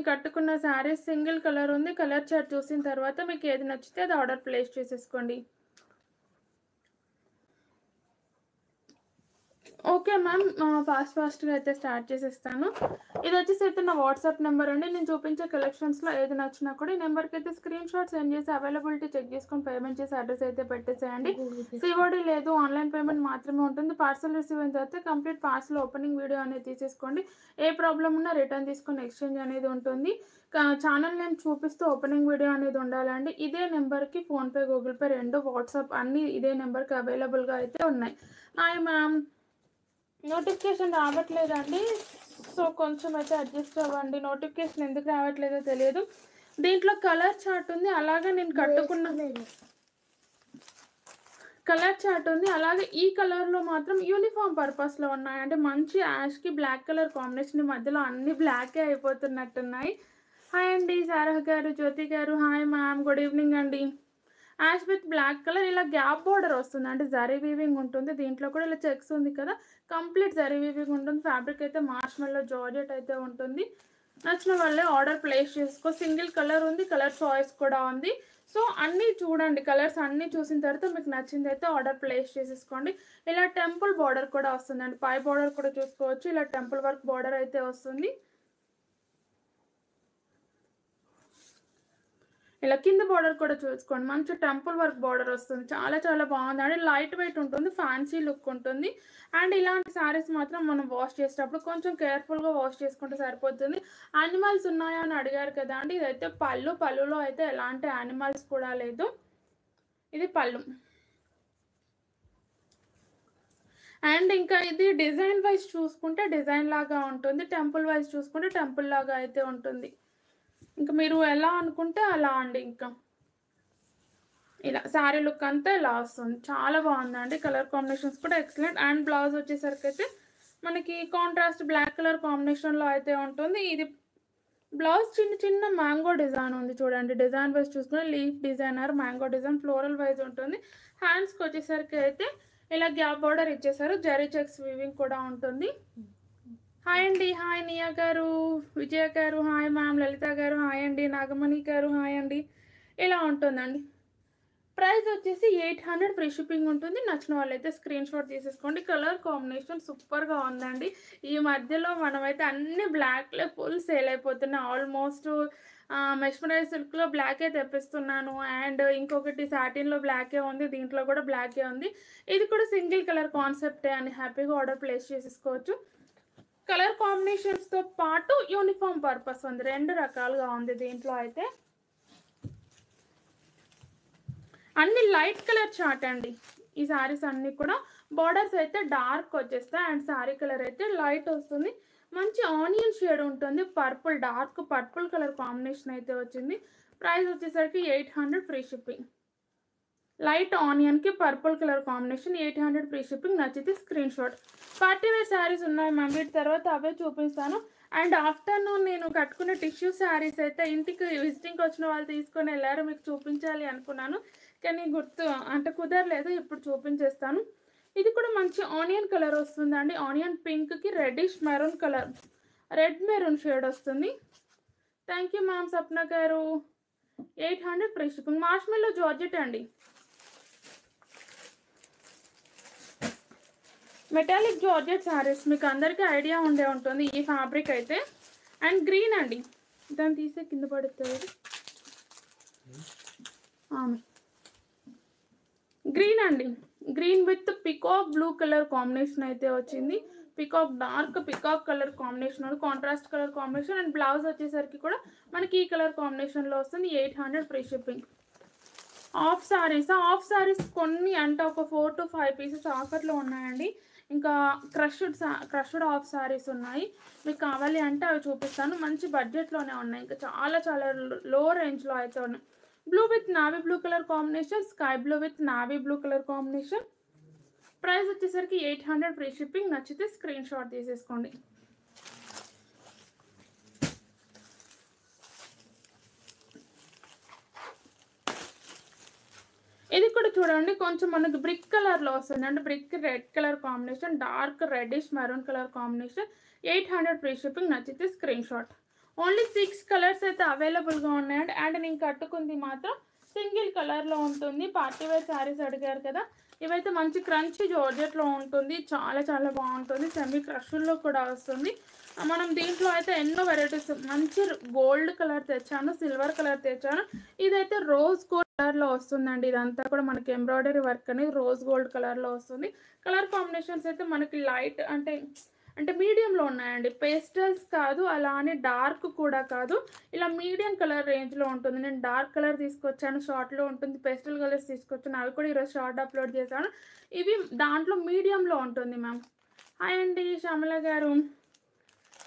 కట్టుకున్న saris single colour ఉంది. Colour chart చూసిన తర్వాత మీకు ఏది నచ్చితే అది ఆర్డర్ ప్లేస్ చేసేసుకోండి. ఓకే మ్యామ్, ఫాస్ట్గా అయితే స్టార్ట్ చేసేస్తాను. ఇది వచ్చేసి అయితే నా వాట్సాప్ నెంబర్ అండి. నేను చూపించే కలెక్షన్స్లో ఏది నచ్చినా కూడా ఈ నెంబర్కి అయితే స్క్రీన్ షాట్ సెండ్ చేసి అవైలబిలిటీ చెక్ చేసుకొని పేమెంట్ చేసి అడ్రస్ అయితే పెట్టేసేయండి. సిఓడి లేదు, ఆన్లైన్ పేమెంట్ మాత్రమే ఉంటుంది. పార్సల్ రిసీవ్ అయిన తర్వాత కంప్లీట్ పార్సల్ ఓపెనింగ్ వీడియో అనేది తీసేసుకోండి. ఏ ప్రాబ్లం ఉన్నా రిటర్న్ తీసుకొని ఎక్స్చేంజ్ అనేది ఉంటుంది. ఛానల్ నేమ్ చూపిస్తూ ఓపెనింగ్ వీడియో అనేది ఉండాలండి. ఇదే నెంబర్కి ఫోన్పే, గూగుల్ పే రెండు, వాట్సాప్ అన్నీ ఇదే నెంబర్కి అవైలబుల్గా అయితే ఉన్నాయి. హాయ్ మ్యామ్, నోటిఫికేషన్ రావట్లేదండి, సో కొంచెం అయితే అడ్జస్ట్ అవ్వండి. నోటిఫికేషన్ ఎందుకు రావట్లేదో తెలియదు. దీంట్లో కలర్ చార్ట్ ఉంది, అలాగే నేను కట్టుకున్న కలర్ చార్ట్ ఉంది. అలాగే ఈ కలర్లో మాత్రం యూనిఫామ్ పర్పస్లో ఉన్నాయండి. మంచి యాష్కి బ్లాక్ కలర్ కాంబినేషన్, మధ్యలో అన్ని బ్లాకే అయిపోతున్నట్టున్నాయి. హాయ్ అండి సారహ గారు, జ్యోతి గారు, హాయ్ మ్యామ్, గుడ్ ఈవినింగ్ అండి. యాష్ విత్ బ్లాక్ కలర్, ఇలా గ్యాప్ బార్డర్ వస్తుంది, అంటే జరీ వీవింగ్ ఉంటుంది. దీంట్లో కూడా ఇలా చెక్స్ ఉంది కదా, కంప్లీట్ జరీ వీవింగ్ ఉంటుంది. ఫ్యాబ్రిక్ అయితే మార్ష్మెల్లో జార్జెట్ అయితే ఉంటుంది. నచ్చిన వాళ్ళే ఆర్డర్ ప్లేస్ చేసుకో. సింగిల్ కలర్ ఉంది, కలర్ చాయిస్ కూడా ఉంది. సో అన్నీ చూడండి, కలర్స్ అన్నీ చూసిన తర్వాత మీకు నచ్చింది అయితే ఆర్డర్ ప్లేస్ చేసేసుకోండి. ఇలా టెంపుల్ బార్డర్ కూడా వస్తుందండి, పై బార్డర్ కూడా చూసుకోవచ్చు. ఇలా టెంపుల్ వర్క్ బార్డర్ అయితే వస్తుంది. ఇలా కింద బార్డర్ కూడా చూసుకోండి, మంచి టెంపుల్ వర్క్ బార్డర్ వస్తుంది. చాలా చాలా బాగుంది అండి. లైట్ వెయిట్ ఉంటుంది, ఫ్యాన్సీ లుక్ ఉంటుంది. అండ్ ఇలాంటి శారీస్ మాత్రం మనం వాష్ చేసేటప్పుడు కొంచెం కేర్ఫుల్గా వాష్ చేసుకుంటే సరిపోతుంది. యానిమల్స్ ఉన్నాయా అని అడిగారు కదా అండి, ఇదైతే పళ్ళులో అయితే ఎలాంటి యానిమల్స్ కూడా లేదు. ఇది పళ్ళు. అండ్ ఇంకా ఇది డిజైన్ వైజ్ చూసుకుంటే డిజైన్ లాగా ఉంటుంది, టెంపుల్ వైజ్ చూసుకుంటే టెంపుల్ లాగా అయితే ఉంటుంది. ఇంకా మీరు ఎలా అనుకుంటే అలా అండి. ఇంకా ఇలా శారీ లుక్ అంతా ఇలా వస్తుంది, చాలా బాగుందండి. కలర్ కాంబినేషన్స్ కూడా ఎక్సలెంట్. అండ్ బ్లౌజ్ వచ్చేసరికి అయితే మనకి కాంట్రాస్ట్ బ్లాక్ కలర్ కాంబినేషన్లో అయితే ఉంటుంది. ఇది బ్లౌజ్ చిన్న మ్యాంగో డిజైన్ ఉంది చూడండి. డిజైన్ వైజ్ చూసుకుని leaf design or mango design floral wise ఉంటుంది. హ్యాండ్స్కి వచ్చేసరికి అయితే ఇలా గ్యాప్ బార్డర్ ఇచ్చేసారు, జరీ చెక్స్ వీవింగ్ కూడా ఉంటుంది. హాయ్ అండి, హాయ్ నియా గారు, విజయ గారు, హాయ్ మ్యామ్, లలిత గారు, హాయ్ అండి, నాగమణి గారు, హాయ్ అండి. ఇలా ఉంటుందండి. ప్రైస్ వచ్చేసి 800 ఫ్రీ షిప్పింగ్ ఉంటుంది. నచ్చిన వాళ్ళైతే స్క్రీన్ షాట్ తీసేసుకోండి. కలర్ కాంబినేషన్ సూపర్గా ఉందండి. ఈ మధ్యలో మనమైతే అన్ని బ్లాక్లే ఫుల్ సేల్ అయిపోతున్నాయి. ఆల్మోస్ట్ మెస్మరైజ్ సిల్క్లో బ్లాకే తెప్పిస్తున్నాను. అండ్ ఇంకొకటి సాటిన్లో బ్లాకే ఉంది, దీంట్లో కూడా బ్లాకే ఉంది. ఇది కూడా సింగిల్ కలర్ కాన్సెప్టే అని హ్యాపీగా ఆర్డర్ ప్లేస్ చేసేసుకోవచ్చు. కలర్ కాంబినేషన్స్తో పాటు యూనిఫామ్ పర్పస్ ఉంది, రెండు రకాలుగా ఉంది దీంట్లో అయితే. అన్ని లైట్ కలర్ చార్ట్ అండి. ఈ శారీస్ అన్నీ కూడా బార్డర్స్ అయితే డార్క్ వచ్చేస్తాయి అండ్ శారీ కలర్ అయితే లైట్ వస్తుంది. మంచి ఆనియన్ షేడ్ ఉంటుంది, purple, dark purple colour combination అయితే వచ్చింది. ప్రైస్ వచ్చేసరికి 800 ఫ్రీ షిప్పింగ్. లైట్ ఆనియన్కి purple colour combination, 800 free shipping. నచ్చితే screenshot. Party wear saris ఉన్నాయి మ్యామ్, వీటి తర్వాత అవే చూపిస్తాను. అండ్ ఆఫ్టర్నూన్ నేను కట్టుకున్న టిష్యూ శారీస్ అయితే ఇంటికి విజిటింగ్కి వచ్చిన వాళ్ళు తీసుకొని వెళ్ళారు, మీకు చూపించాలి అనుకున్నాను కానీ కుదరలేదు. ఇప్పుడు చూపించేస్తాను. ఇది కూడా మంచి ఆనియన్ కలర్ వస్తుందండి. ఆనియన్ పింక్కి reddish maroon colour, red maroon shade వస్తుంది. Thank you ma'am Sapna garu. 800 free shipping. Marshmallow georgette అండి, మెటాలిక్ జార్జెట్ శారీస్ మీకు అందరికీ ఐడియా ఉండే ఉంటుంది ఈ ఫ్యాబ్రిక్ అయితే. అండ్ గ్రీన్ అండి, దాన్ని తీసే కింద పడుతుంది. గ్రీన్ అండి, green with peacock blue colour combination అయితే వచ్చింది. Peacock, dark peacock colour combination, contrast colour combination. And blouse వచ్చేసరికి కూడా మనకి ఈ కలర్ కాంబినేషన్లో వస్తుంది. 800 ఫ్రీ షిప్పింగ్. ఆఫ్ సారీస్ కొన్ని అంటే ఒక 4 to 5 పీసెస్ ఆఫర్లో ఉన్నాయండి. ఇంకా క్రష్డ్ ఆఫ్ సారీస్ ఉన్నాయి, మీకు కావాలి అంటే అవి చూపిస్తాను. మంచి బడ్జెట్లోనే ఉన్నాయి, ఇంకా చాలా చాలా లో రేంజ్లో అయితే ఉన్నాయి. Blue with navy blue colour combination, sky blue with navy blue colour combination. Price వచ్చేసరికి 800 ఫ్రీ షిప్పింగ్. నచ్చితే స్క్రీన్ షాట్ తీసేసుకోండి. ఇది కూడా చూడండి, కొంచెం మనకి బ్రిక్ కలర్లో వస్తుంది, అంటే brick red colour combination, dark reddish maroon colour combination. 800 free shipping. నచ్చితే స్క్రీన్ షాట్. ఓన్లీ 6 కలర్స్ అయితే అవైలబుల్గా ఉన్నాయండి. అండ్ నేను కట్టుకుంది మాత్రం సింగిల్ కలర్లో ఉంటుంది. పార్టీ వేర్ శారీస్ అడిగారు కదా, ఇవైతే మంచి క్రంచీ జార్జెట్లో ఉంటుంది. చాలా చాలా బాగుంటుంది. సెమీ క్రష్లో కూడా వస్తుంది. మనం దీంట్లో అయితే ఎన్నో వెరైటీస్, మంచి గోల్డ్ కలర్ తెచ్చాను, సిల్వర్ కలర్ తెచ్చాను. ఇదైతే రోజ్ గోల్డ్ కలర్లో వస్తుందండి. ఇదంతా కూడా మనకి ఎంబ్రాయిడరీ వర్క్ అనేది రోజ్ గోల్డ్ కలర్లో వస్తుంది. కలర్ కాంబినేషన్స్ అయితే మనకి లైట్ అంటే మీడియంలో ఉన్నాయండి. పేస్టల్స్ కాదు, అలా అని డార్క్ కూడా కాదు, ఇలా మీడియం కలర్ రేంజ్లో ఉంటుంది. నేను డార్క్ కలర్ తీసుకొచ్చాను, షార్ట్లో ఉంటుంది. పేస్టల్ కలర్స్ తీసుకొచ్చాను, అవి కూడా ఈరోజు షార్ట్ అప్లోడ్ చేశాను. ఇవి దాంట్లో మీడియంలో ఉంటుంది మ్యామ్. హాయ్ అండి శ్యామల గారు.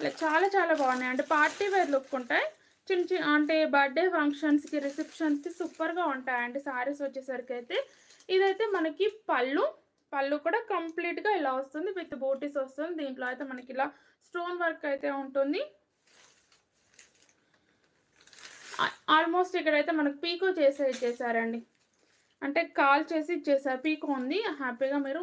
ఇలా చాలా చాలా బాగున్నాయి. అంటే పార్టీ వేర్ లుక్ ఉంటాయి. చిన్న చిన్న అంటే బర్త్డే ఫంక్షన్స్కి, రిసెప్షన్స్కి సూపర్గా ఉంటాయండి సారీస్ వచ్చేసరికి అయితే. ఇదైతే మనకి పళ్ళు కూడా కంప్లీట్గా ఇలా వస్తుంది, విత్ బూటీస్ వస్తుంది. దీంట్లో అయితే మనకి ఇలా స్టోన్ వర్క్ అయితే ఉంటుంది. ఆల్మోస్ట్ ఇక్కడైతే మనకు పీకో ఇచ్చేసారండి. అంటే కాల్ చేసి ఇచ్చేసారు. పీకో ఉంది. హ్యాపీగా మీరు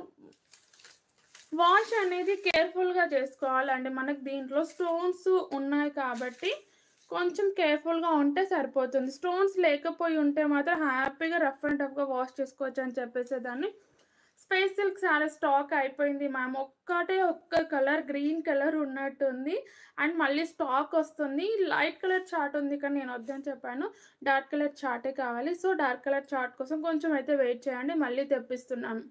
వాష్ అనేది కేర్ఫుల్గా చేసుకోవాలండి. మనకు దీంట్లో స్టోన్స్ ఉన్నాయి కాబట్టి కొంచెం కేర్ఫుల్గా ఉంటే సరిపోతుంది. స్టోన్స్ లేకపోయి ఉంటే మాత్రం హ్యాపీగా రఫ్ అండ్ టఫ్గా వాష్ చేసుకోవచ్చు అని చెప్పేసేదాన్ని. స్పేస్ సిల్క్ సారీ స్టాక్ అయిపోయింది మ్యామ్. ఒక్క కలర్ గ్రీన్ కలర్ ఉన్నట్టుంది. అండ్ మళ్ళీ స్టాక్ వస్తుంది. లైట్ కలర్ చార్ట్ ఉంది కానీ నేను వద్దని చెప్పాను, డార్క్ కలర్ చార్టే కావాలి. సో డార్క్ కలర్ చార్ట్ కోసం కొంచెం అయితే వెయిట్ చేయండి, మళ్ళీ తెప్పిస్తున్నాను.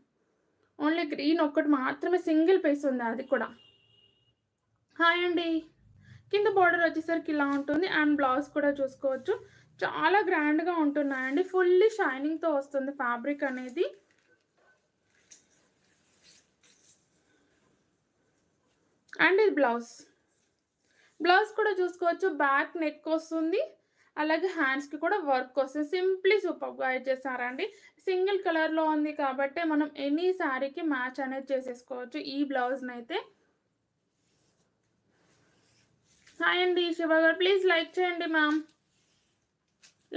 ఓన్లీ గ్రీన్ ఒక్కటి మాత్రమే సింగిల్ పీస్ ఉంది, అది కూడా. హాయ్ అండి. కింద బార్డర్ వచ్చేసరికి ఇలా ఉంటుంది. అండ్ బ్లౌజ్ కూడా చూసుకోవచ్చు, చాలా గ్రాండ్గా ఉంటున్నాయండి. ఫుల్లీ షైనింగ్తో వస్తుంది ఫ్యాబ్రిక్ అనేది. అండ్ ఇది బ్లౌజ్ కూడా చూసుకోవచ్చు. బ్యాక్ నెక్ వస్తుంది, అలాగే హ్యాండ్స్కి కూడా వర్క్ వస్తుంది. సింప్లీ సూపర్గా ఇచ్చేసారండి. సింగిల్ కలర్లో ఉంది కాబట్టి మనం ఎనీ శారీకి మ్యాచ్ అనేది చేసేసుకోవచ్చు ఈ బ్లౌజ్ని అయితే. హాయ్ అండి శివ గారు, ప్లీజ్ లైక్ చేయండి మ్యామ్.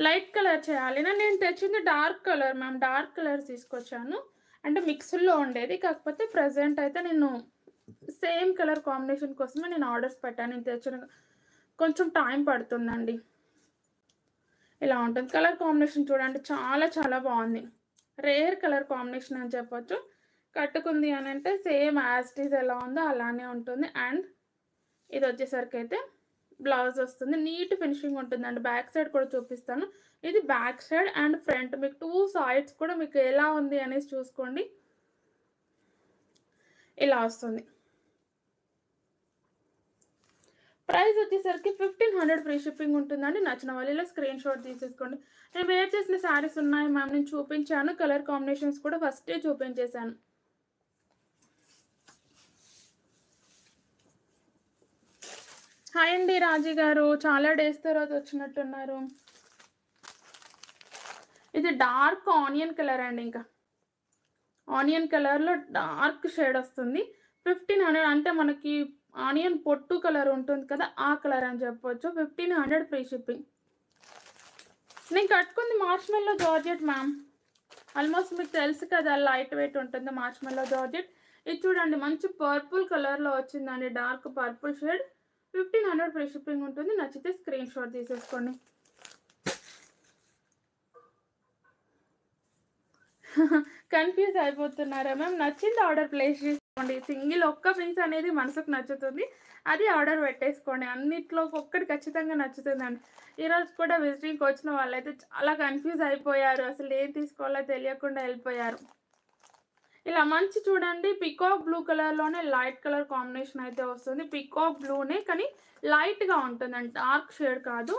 లైట్ కలర్ చేయాలి. నేను తెచ్చింది dark colour ma'am. Dark colour తీసుకొచ్చాను, అంటే మిక్స్లో ఉండేది. కాకపోతే ప్రజెంట్ అయితే నేను సేమ్ కలర్ కాంబినేషన్ కోసమే నేను ఆర్డర్స్ పెట్టాను. నేను తెచ్చిన కొంచెం టైం పడుతుందండి. ఇలా ఉంటుంది కలర్ కాంబినేషన్. చూడండి, చాలా చాలా బాగుంది. రేర్ కలర్ కాంబినేషన్ అని చెప్పొచ్చు. కట్టుకుంది అని అంటే సేమ్ యాజ్ ఇట్ ఈజ్ ఎలా ఉందో అలానే ఉంటుంది. అండ్ ఇది వచ్చేసరికి అయితే బ్లౌజ్ వస్తుంది. నీట్ ఫినిషింగ్ ఉంటుందండి. బ్యాక్ సైడ్ కూడా చూపిస్తాను. ఇది బ్యాక్ సైడ్ అండ్ ఫ్రంట్, మీకు 2 సైడ్స్ కూడా మీకు ఎలా ఉంది అనేసి చూసుకోండి. ఇలా వస్తుంది. ప్రైస్ వచ్చేసరికి 1500 ఫ్రీ షిప్పింగ్ ఉంటుందండి. నచ్చిన వాళ్ళు స్క్రీన్ షాట్ తీసేసుకోండి. నేను వేర్ చేసిన శారీస్ ఉన్నాయి మ్యామ్, నేను చూపించాను. కలర్ కాంబినేషన్స్ కూడా ఫస్టే చూపించేశాను. హాయ్ అండి రాజీ గారు, చాలా డేస్ తర్వాత వచ్చినట్టున్నారు. ఇది డార్క్ ఆనియన్ కలర్ అండి. ఇంకా ఆనియన్ కలర్లో డార్క్ షేడ్ వస్తుంది. 1500 అంటే మనకి ఆనియన్ పొట్టు కలర్ ఉంటుంది కదా, ఆ కలర్ అని చెప్పొచ్చు. 1500 ఫ్రీ షిప్పింగ్. నేను కట్టుకుంది మార్ష్మెల్లో జార్జెట్ మ్యామ్. ఆల్మోస్ట్ మీకు తెలుసు కదా, లైట్ వెయిట్ ఉంటుంది మార్ష్మెల్లో జార్జెట్. ఇది చూడండి, మంచి పర్పుల్ కలర్లో వచ్చిందండి, dark purple shade. 1500 free shipping ఉంటుంది. నచ్చితే స్క్రీన్ షాట్ తీసేసుకోండి. కన్ఫ్యూజ్ అయిపోతున్నారా మ్యామ్? నచ్చింది ఆర్డర్ ప్లేస్ చేసుకోండి. సింగిల్ ఒక్క పీస్ అనేది మనసుకు నచ్చుతుంది, అది ఆర్డర్ పెట్టేసుకోండి. అన్నిట్లో ఒక్కటి ఖచ్చితంగా నచ్చుతుందండి. ఈరోజు కూడా విజిటింగ్కి వచ్చిన వాళ్ళైతే చాలా కన్ఫ్యూజ్ అయిపోయారు, అసలు ఏం తీసుకోవాలో తెలియకుండా వెళ్ళిపోయారు. ఇలా మంచి చూడండి, పికాక్ బ్లూ కలర్లోనే లైట్ కలర్ కాంబినేషన్ అయితే వస్తుంది. పికాక్ బ్లూనే కానీ లైట్గా ఉంటుందండి, డార్క్ షేడ్ కాదు.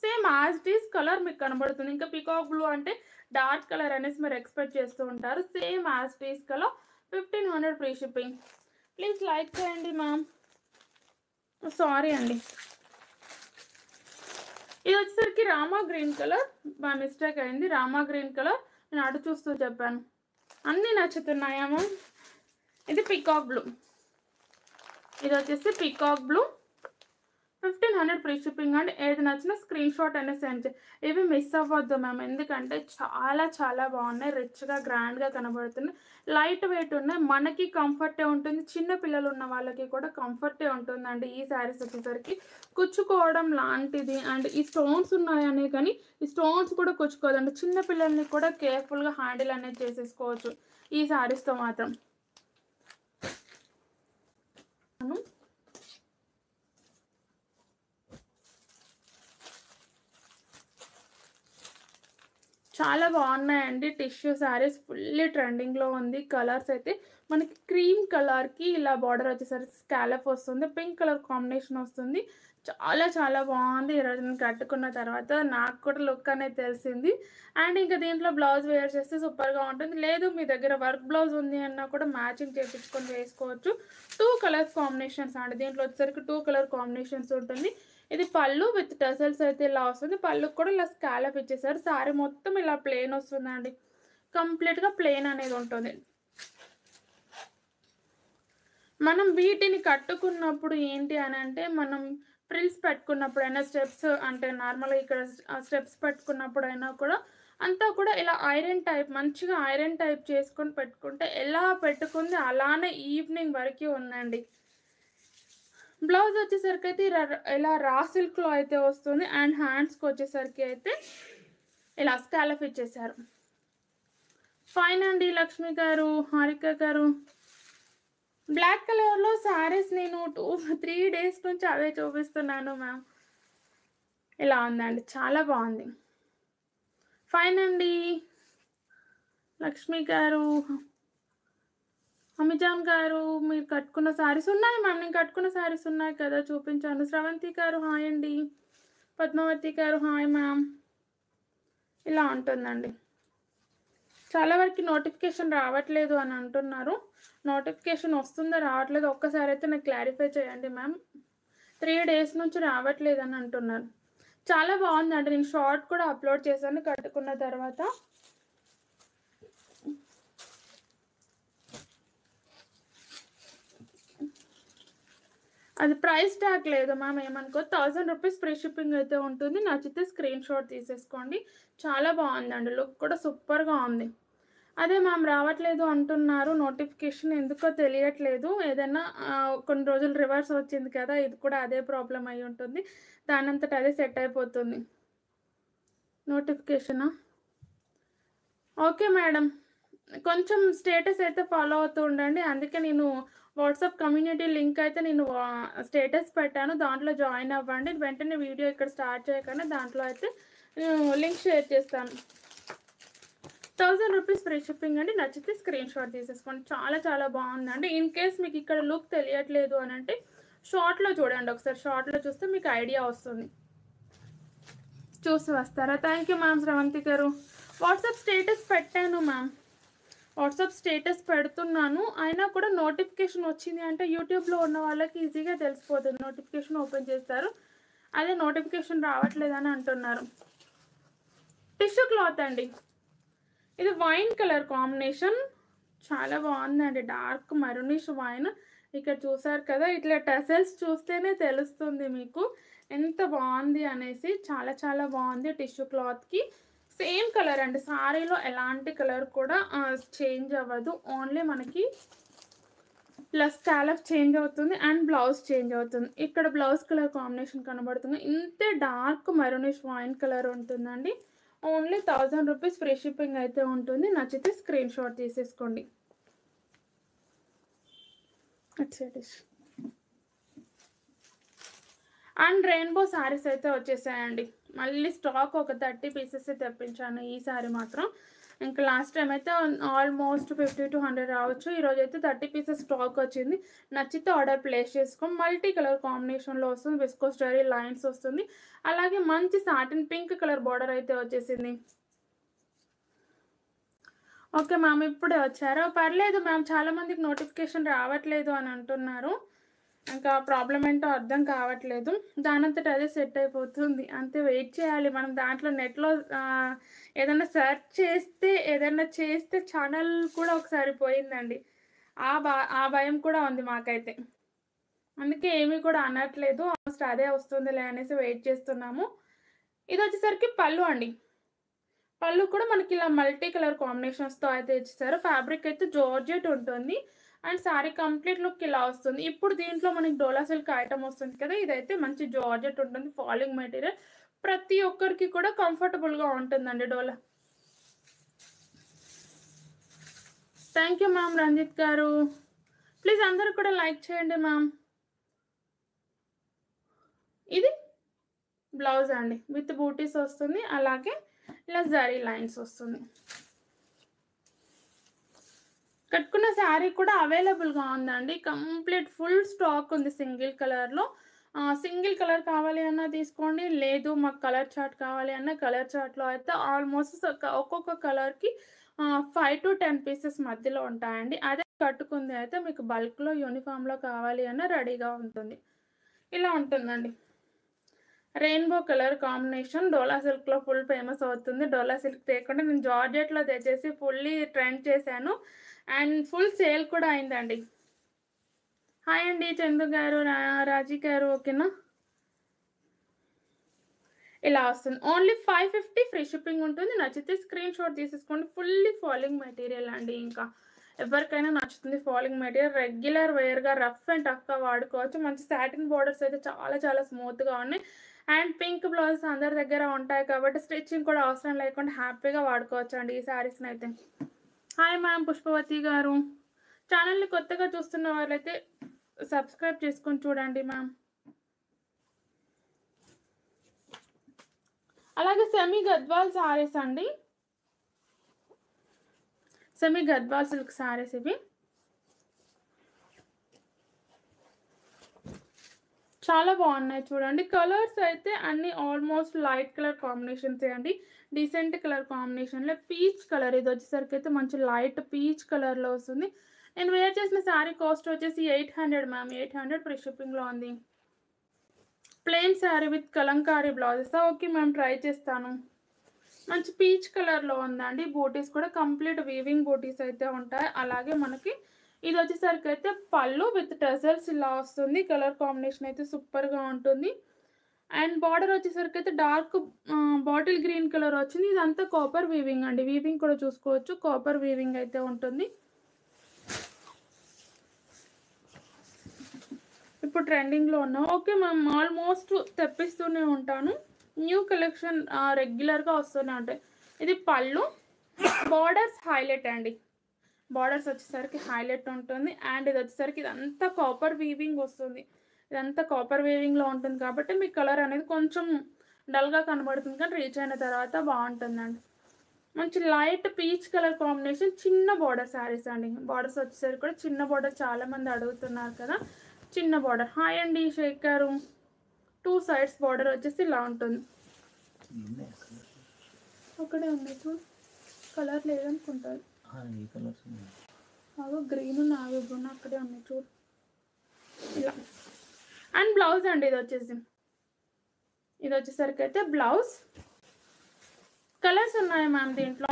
Same as it is colour మీకు కనబడుతుంది. ఇంకా పికాక్ బ్లూ అంటే డార్క్ కలర్ అనేసి మీరు ఎక్స్పెక్ట్ చేస్తూ ఉంటారు. Same as it is colour. 1500 free shipping. Please like చేయండి మ్యామ్. సారీ అండి. ఇది వచ్చేసరికి Rama green colour, by mistake అయింది. రామా గ్రీన్ కలర్ నేను అటు చూస్తూ చెప్పాను. అన్నీ నచ్చుతున్నాయా మ్యామ్? ఇది పికాక్ బ్లూ. ఇది వచ్చేసి పికాక్ బ్లూ. 1500 ఫ్రీ షిప్పింగ్ అండి. ఏది నచ్చినా స్క్రీన్ షాట్ అనేది సెండ్ ఇవి మిస్ అవ్వద్దు మ్యామ్. ఎందుకంటే చాలా చాలా బాగున్నాయి. రిచ్గా గ్రాండ్గా కనబడుతున్నాయి. లైట్ వెయిట్ ఉన్నాయి. మనకి కంఫర్టే ఉంటుంది. చిన్న పిల్లలు ఉన్న వాళ్ళకి కూడా కంఫర్టే ఉంటుందండి. ఈ శారీస్ వచ్చేసరికి కుచ్చుకోవడం లాంటిది అండ్ ఈ స్టోన్స్ ఉన్నాయనే కానీ ఈ స్టోన్స్ కూడా కుచ్చుకోదండి. చిన్న పిల్లల్ని కూడా కేర్ఫుల్గా హ్యాండిల్ అనేది చేసేసుకోవచ్చు ఈ శారీస్తో మాత్రం. చాలా బాగున్నాయండి. టిష్యూ శారీస్ ఫుల్లీ ట్రెండింగ్లో ఉంది. కలర్స్ అయితే మనకి క్రీమ్ కలర్కి ఇలా బార్డర్ వచ్చేసరికి స్కాలప్ వస్తుంది. పింక్ కలర్ కాంబినేషన్ వస్తుంది. చాలా చాలా బాగుంది. ఈరోజు నేను కట్టుకున్న తర్వాత నాకు కూడా లుక్ అనేది తెలిసింది. అండ్ ఇంకా దీంట్లో బ్లౌజ్ వేర్ చేస్తే సూపర్గా ఉంటుంది. లేదు మీ దగ్గర వర్క్ బ్లౌజ్ ఉంది అన్నా కూడా మ్యాచింగ్ చేయించుకొని వేసుకోవచ్చు. 2 కలర్స్ కాంబినేషన్స్ అండి. దీంట్లో వచ్చేసరికి 2 కలర్ కాంబినేషన్స్ ఉంటుంది. ఇది పళ్ళు విత్ టసల్స్ అయితే ఇలా వస్తుంది. పళ్ళుకి కూడా ఇలా స్కాలప్ ఇచ్చేసారు. సారీ మొత్తం ఇలా ప్లెయిన్ వస్తుందండి. కంప్లీట్గా ప్లెయిన్ అనేది ఉంటుంది. మనం వీటిని కట్టుకున్నప్పుడు ఏంటి అని అంటే మనం ఫ్రిల్స్ పెట్టుకున్నప్పుడైనా స్టెప్స్ అంటే నార్మల్గా ఇక్కడ స్టెప్స్ పెట్టుకున్నప్పుడైనా కూడా అంతా కూడా ఇలా ఐరన్ టైప్ మంచిగా ఐరన్ టైప్ చేసుకొని పెట్టుకుంటే ఎలా పెట్టుకుంది అలానే ఈవినింగ్ వరకు ఉందండి. బ్లౌజ్ వచ్చేసరికి అయితే ఇలా రా సిల్క్లో అయితే వస్తుంది. అండ్ హ్యాండ్స్కి వచ్చేసరికి అయితే ఇలా స్కాలప్ ఇచ్చేసారు. ఫైన్ అండి లక్ష్మి గారు, హారిక గారు. బ్లాక్ కలర్లో శారీస్ నేను 2-3 డేస్ నుంచి అవే చూపిస్తున్నాను మ్యామ్. ఇలా ఉందండి, చాలా బాగుంది. ఫైన్ అండి లక్ష్మి గారు. అమిజాన్ గారు మీరు కట్టుకున్న శారీస్ ఉన్నాయి మ్యామ్. నేను కట్టుకున్న శారీస్ ఉన్నాయి కదా చూపించాను. శ్రవంతి గారు హాయ్ అండి. పద్మావతి గారు హాయ్ మ్యామ్. ఇలా ఉంటుందండి. చాలా వరకు నోటిఫికేషన్ రావట్లేదు అని అంటున్నారు. నోటిఫికేషన్ వస్తుందో రావట్లేదు ఒక్కసారి అయితే నాకు క్లారిఫై చేయండి మ్యామ్. 3 డేస్ నుంచి రావట్లేదు అని అంటున్నారు. చాలా బాగుందండి. నేను షార్ట్ కూడా అప్లోడ్ చేశాను కట్టుకున్న తర్వాత. అది ప్రైస్ ట్యాగ్ లేదు మ్యామ్, ఏమనుకో. 1000 రూపీస్ ఫ్రీ షిప్పింగ్ అయితే ఉంటుంది. నచ్చితే స్క్రీన్ షాట్ తీసేసుకోండి. చాలా బాగుందండి. లుక్ కూడా సూపర్గా ఉంది. అదే మ్యామ్ రావట్లేదు అంటున్నారు. నోటిఫికేషన్ ఎందుకో తెలియట్లేదు. ఏదైనా కొన్ని రోజులు రివర్స్ వచ్చింది కదా, ఇది కూడా అదే ప్రాబ్లం అయి ఉంటుంది. దానంతట అదే సెట్ అయిపోతుంది నోటిఫికేషనా. ఓకే మేడం, కొంచెం స్టేటస్ అయితే ఫాలో అవుతూ ఉండండి. అందుకే నేను వాట్సాప్ కమ్యూనిటీ లింక్ అయితే నేను స్టేటస్ పెట్టాను. దాంట్లో జాయిన్ అవ్వండి. వెంటనే వీడియో ఇక్కడ స్టార్ట్ చేయగానే దాంట్లో అయితే లింక్ షేర్ చేస్తాను. 1000 రూపీస్ ఫ్రీ షిప్పింగ్ అండి. నచ్చితే స్క్రీన్ షాట్ తీసేసుకోండి. చాలా చాలా బాగుందండి. ఇన్ కేస్ మీకు ఇక్కడ లుక్ తెలియట్లేదు అని అంటే షార్ట్లో చూడండి. ఒకసారి షార్ట్లో చూస్తే మీకు ఐడియా వస్తుంది. చూసి వస్తారా? థ్యాంక్ యూ మ్యామ్ శ్రవంతి గారు. వాట్సాప్ స్టేటస్ పెట్టాను మ్యామ్. వాట్సాప్ స్టేటస్ పెడుతున్నాను. అయినా కూడా నోటిఫికేషన్ వచ్చింది అంటే యూట్యూబ్లో ఉన్న వాళ్ళకి ఈజీగా తెలిసిపోతుంది. నోటిఫికేషన్ ఓపెన్ చేస్తారు. అదే నోటిఫికేషన్ రావట్లేదని అంటున్నారు. టిష్యూ క్లాత్ అండి. ఇది వైన్ కలర్ కాంబినేషన్. చాలా బాగుందండి. Dark maroonish wine. ఇక్కడ చూసారు కదా, ఇట్లా టెసల్స్ చూస్తేనే తెలుస్తుంది మీకు ఎంత బాగుంది అనేసి. చాలా చాలా బాగుంది. టిష్యూ క్లాత్కి సేమ్ కలర్ అండి. సారీలో ఎలాంటి కలర్ కూడా చేంజ్ అవ్వదు. ఓన్లీ మనకి ప్లస్ స్కాలప్ చేంజ్ అవుతుంది అండ్ బ్లౌజ్ చేంజ్ అవుతుంది. ఇక్కడ బ్లౌజ్ కలర్ కాంబినేషన్ కనబడుతుంది. ఇంతే డార్క్ మెరూనిష్ వైన్ కలర్ ఉంటుందండి. ఓన్లీ 1000 రూపీస్ ఫ్రీ షిప్పింగ్ అయితే ఉంటుంది. నచ్చితే స్క్రీన్ షాట్ తీసేసుకోండి. అండ్ రెయిన్బో శారీస్ అయితే వచ్చేసాయండి. మళ్ళీ స్టాక్ ఒక 30 పీసెస్ తెప్పించాను ఈ శారీ మాత్రం. ఇంకా లాస్ట్ టైం అయితే ఆల్మోస్ట్ 50 to 100 రావచ్చు. ఈరోజు అయితే 30 పీసెస్ స్టాక్ వచ్చింది. నచ్చితే ఆర్డర్ ప్లేస్ చేసుకో. మల్టీ కలర్ కాంబినేషన్లో వస్తుంది. విస్కోస్ జరీ లైన్స్ వస్తుంది. అలాగే మంచి సాటిన్ పింక్ కలర్ బార్డర్ అయితే వచ్చేసింది. ఓకే మ్యామ్, ఇప్పుడే వచ్చారా? పర్లేదు మ్యామ్, చాలామందికి నోటిఫికేషన్ రావట్లేదు అని అంటున్నారు. ఇంకా ప్రాబ్లం ఏంటో అర్థం కావట్లేదు. దానంతట అదే సెట్ అయిపోతుంది. అంతే, వెయిట్ చేయాలి మనం. దాంట్లో నెట్లో ఏదైనా సెర్చ్ చేస్తే ఏదైనా చేస్తే ఛానల్ కూడా ఒకసారి పోయిందండి. ఆ భయం కూడా ఉంది మాకైతే. అందుకే ఏమీ కూడా అనట్లేదు. ఆల్మోస్ట్ అదే వస్తుందిలే అనేసి వెయిట్ చేస్తున్నాము. ఇది వచ్చేసరికి పళ్ళు అండి. పళ్ళు కూడా మనకి ఇలా మల్టీ కలర్ కాంబినేషన్స్‌తో అయితే ఇచ్చేసారు. ఫ్యాబ్రిక్ అయితే జార్జెట్ ఉంటుంది. అండ్ సారీ కంప్లీట్ లుక్ ఇలా వస్తుంది. ఇప్పుడు దీంట్లో మనకి డోలా సిల్క్ ఐటెమ్ వస్తుంది కదా! ఇదైతే మంచి జార్జెట్ ఉంటుంది. Falling material. ప్రతి ఒక్కరికి కూడా కంఫర్టబుల్‌గా ఉంటుందండి డోలా. థ్యాంక్ యూ మ్యామ్ రంజిత్ గారు. ప్లీజ్ అందరూ కూడా లైక్ చేయండి మ్యామ్. ఇది బ్లౌజ్ అండి. విత్ బూటీస్ వస్తుంది. అలాగే ఇలా జరీ లైన్స్ వస్తుంది. కట్టుకున్న శారీ కూడా అవైలబుల్‌గా ఉందండి. కంప్లీట్ ఫుల్ స్టాక్ ఉంది సింగిల్ కలర్‌లో. సింగిల్ కలర్ కావాలి అన్నా తీసుకోండి. లేదు మాకు కలర్ చార్ట్ కావాలి అన్న కలర్ చార్ట్‌లో అయితే ఆల్మోస్ట్ ఒక్కొక్క కలర్‌కి 5-10 పీసెస్ మధ్యలో ఉంటాయండి. అదే కట్టుకుంది అయితే మీకు బల్క్‌లో యూనిఫామ్‌లో కావాలి అన్న రెడీగా ఉంటుంది. ఇలా ఉంటుందండి. రెయిన్బో కలర్ కాంబినేషన్ డోలా సిల్క్‌లో ఫుల్ ఫేమస్ అవుతుంది. డోలా సిల్క్ తేకుండా నేను జార్జెట్‌లో తెచ్చేసి ఫుల్లీ ట్రెండ్ చేశాను. అండ్ ఫుల్ సేల్ కూడా అయిందండి. హాయ్ అండి చందు గారు, రాజీ గారు ఓకేనా? ఇలా వస్తుంది. ఓన్లీ 550 ఫ్రీ షిప్పింగ్ ఉంటుంది. నచ్చితే స్క్రీన్ షాట్ తీసేసుకోండి. ఫుల్లీ ఫాలింగ్ మెటీరియల్ అండి. ఇంకా ఎవరికైనా నచ్చుతుంది ఫాలింగ్ మెటీరియల్. రెగ్యులర్ వేర్‌గా రఫ్ అండ్ టఫ్‌గా వాడుకోవచ్చు. మంచి సాటిన్ బోర్డర్స్ అయితే చాలా స్మూత్‌గా ఉన్నాయి. అండ్ పింక్ బ్లౌజెస్ అందరి దగ్గర ఉంటాయి కాబట్టి స్టిచ్చింగ్ కూడా అవసరం లేకుండా హ్యాపీగా వాడుకోవచ్చు అండి ఈ శారీస్‌ని అయితే. హాయ్ మ్యామ్ పుష్పవతి గారు. ఛానల్‌ని కొత్తగా చూస్తున్న వాళ్ళైతే సబ్స్క్రైబ్ చేసుకొని చూడండి మ్యామ్. అలాగే సెమీ గద్వాల్ శారీస్ అండి. సెమీ గద్వాల్ సిల్క్ శారీస్ ఇవి. చాలా బాగున్నాయి చూడండి. కలర్స్ అయితే అన్ని ఆల్మోస్ట్ లైట్ కలర్ కాంబినేషన్స్ అండి. డీసెంట్ కలర్ కాంబినేషన్లో పీచ్ కలర్ ఇది వచ్చేసరికి అయితే మంచి లైట్ పీచ్ కలర్లో వస్తుంది. నేను వేర్ చేసిన శారీ కాస్ట్ వచ్చేసి 800 మ్యామ్. 800 ఫ్రీ షిప్పింగ్లో ఉంది. Plain sari with Kalamkari blouses. Okay ma'am try చేస్తాను. మంచి పీచ్ కలర్లో ఉందండి. బూటీస్ కూడా కంప్లీట్ వీవింగ్ బూటీస్ అయితే ఉంటాయి. అలాగే మనకి ఇది వచ్చేసరికి అయితే పళ్ళు విత్ టెజల్స్ ఇలా వస్తుంది. కలర్ కాంబినేషన్ అయితే సూపర్గా ఉంటుంది. అండ్ బార్డర్ వచ్చేసరికి అయితే డార్క్ బాటిల్ గ్రీన్ కలర్ వచ్చింది. ఇదంతా కాపర్ వీవింగ్ అండి. వీవింగ్ కూడా చూసుకోవచ్చు. కాపర్ వీవింగ్ అయితే ఉంటుంది. ఇప్పుడు ట్రెండింగ్లో ఉన్నాం. ఓకే మ్యామ్ ఆల్మోస్ట్ తెప్పిస్తూనే ఉంటాను. న్యూ కలెక్షన్ రెగ్యులర్గా వస్తూనే ఉంటాయి. ఇది పళ్ళు. బార్డర్స్ హైలైట్ అండి. బార్డర్స్ వచ్చేసరికి హైలైట్ ఉంటుంది. అండ్ ఇది వచ్చేసరికి ఇదంతా కాపర్ వీవింగ్ వస్తుంది. ఇదంతా కాపర్ వీవింగ్లో ఉంటుంది కాబట్టి మీ కలర్ అనేది కొంచెం డల్గా కనబడుతుంది కానీ రీచ్ అయిన తర్వాత బాగుంటుందండి. మంచి లైట్ పీచ్ కలర్ కాంబినేషన్ చిన్న బార్డర్ శారీస్ అండి. బార్డర్స్ వచ్చేసరికి కూడా చిన్న బార్డర్ చాలామంది అడుగుతున్నారు కదా. చిన్న బార్డర్. హాయ్ అండి షేక్ గారు. 2 సైడ్స్ బార్డర్ వచ్చేసి ఇలా ఉంటుంది. ఒకటే ఉంది చూడు. కలర్ లేదనుకుంటారు. అదో గ్రీన్ నావీ బ్లూ అక్కడే ఉన్నాయి చూడు. ఇలా అండ్ బ్లౌజ్ అండి ఇది వచ్చేసరికి అయితే బ్లౌజ్. కలర్స్ ఉన్నాయి మ్యామ్ దీంట్లో.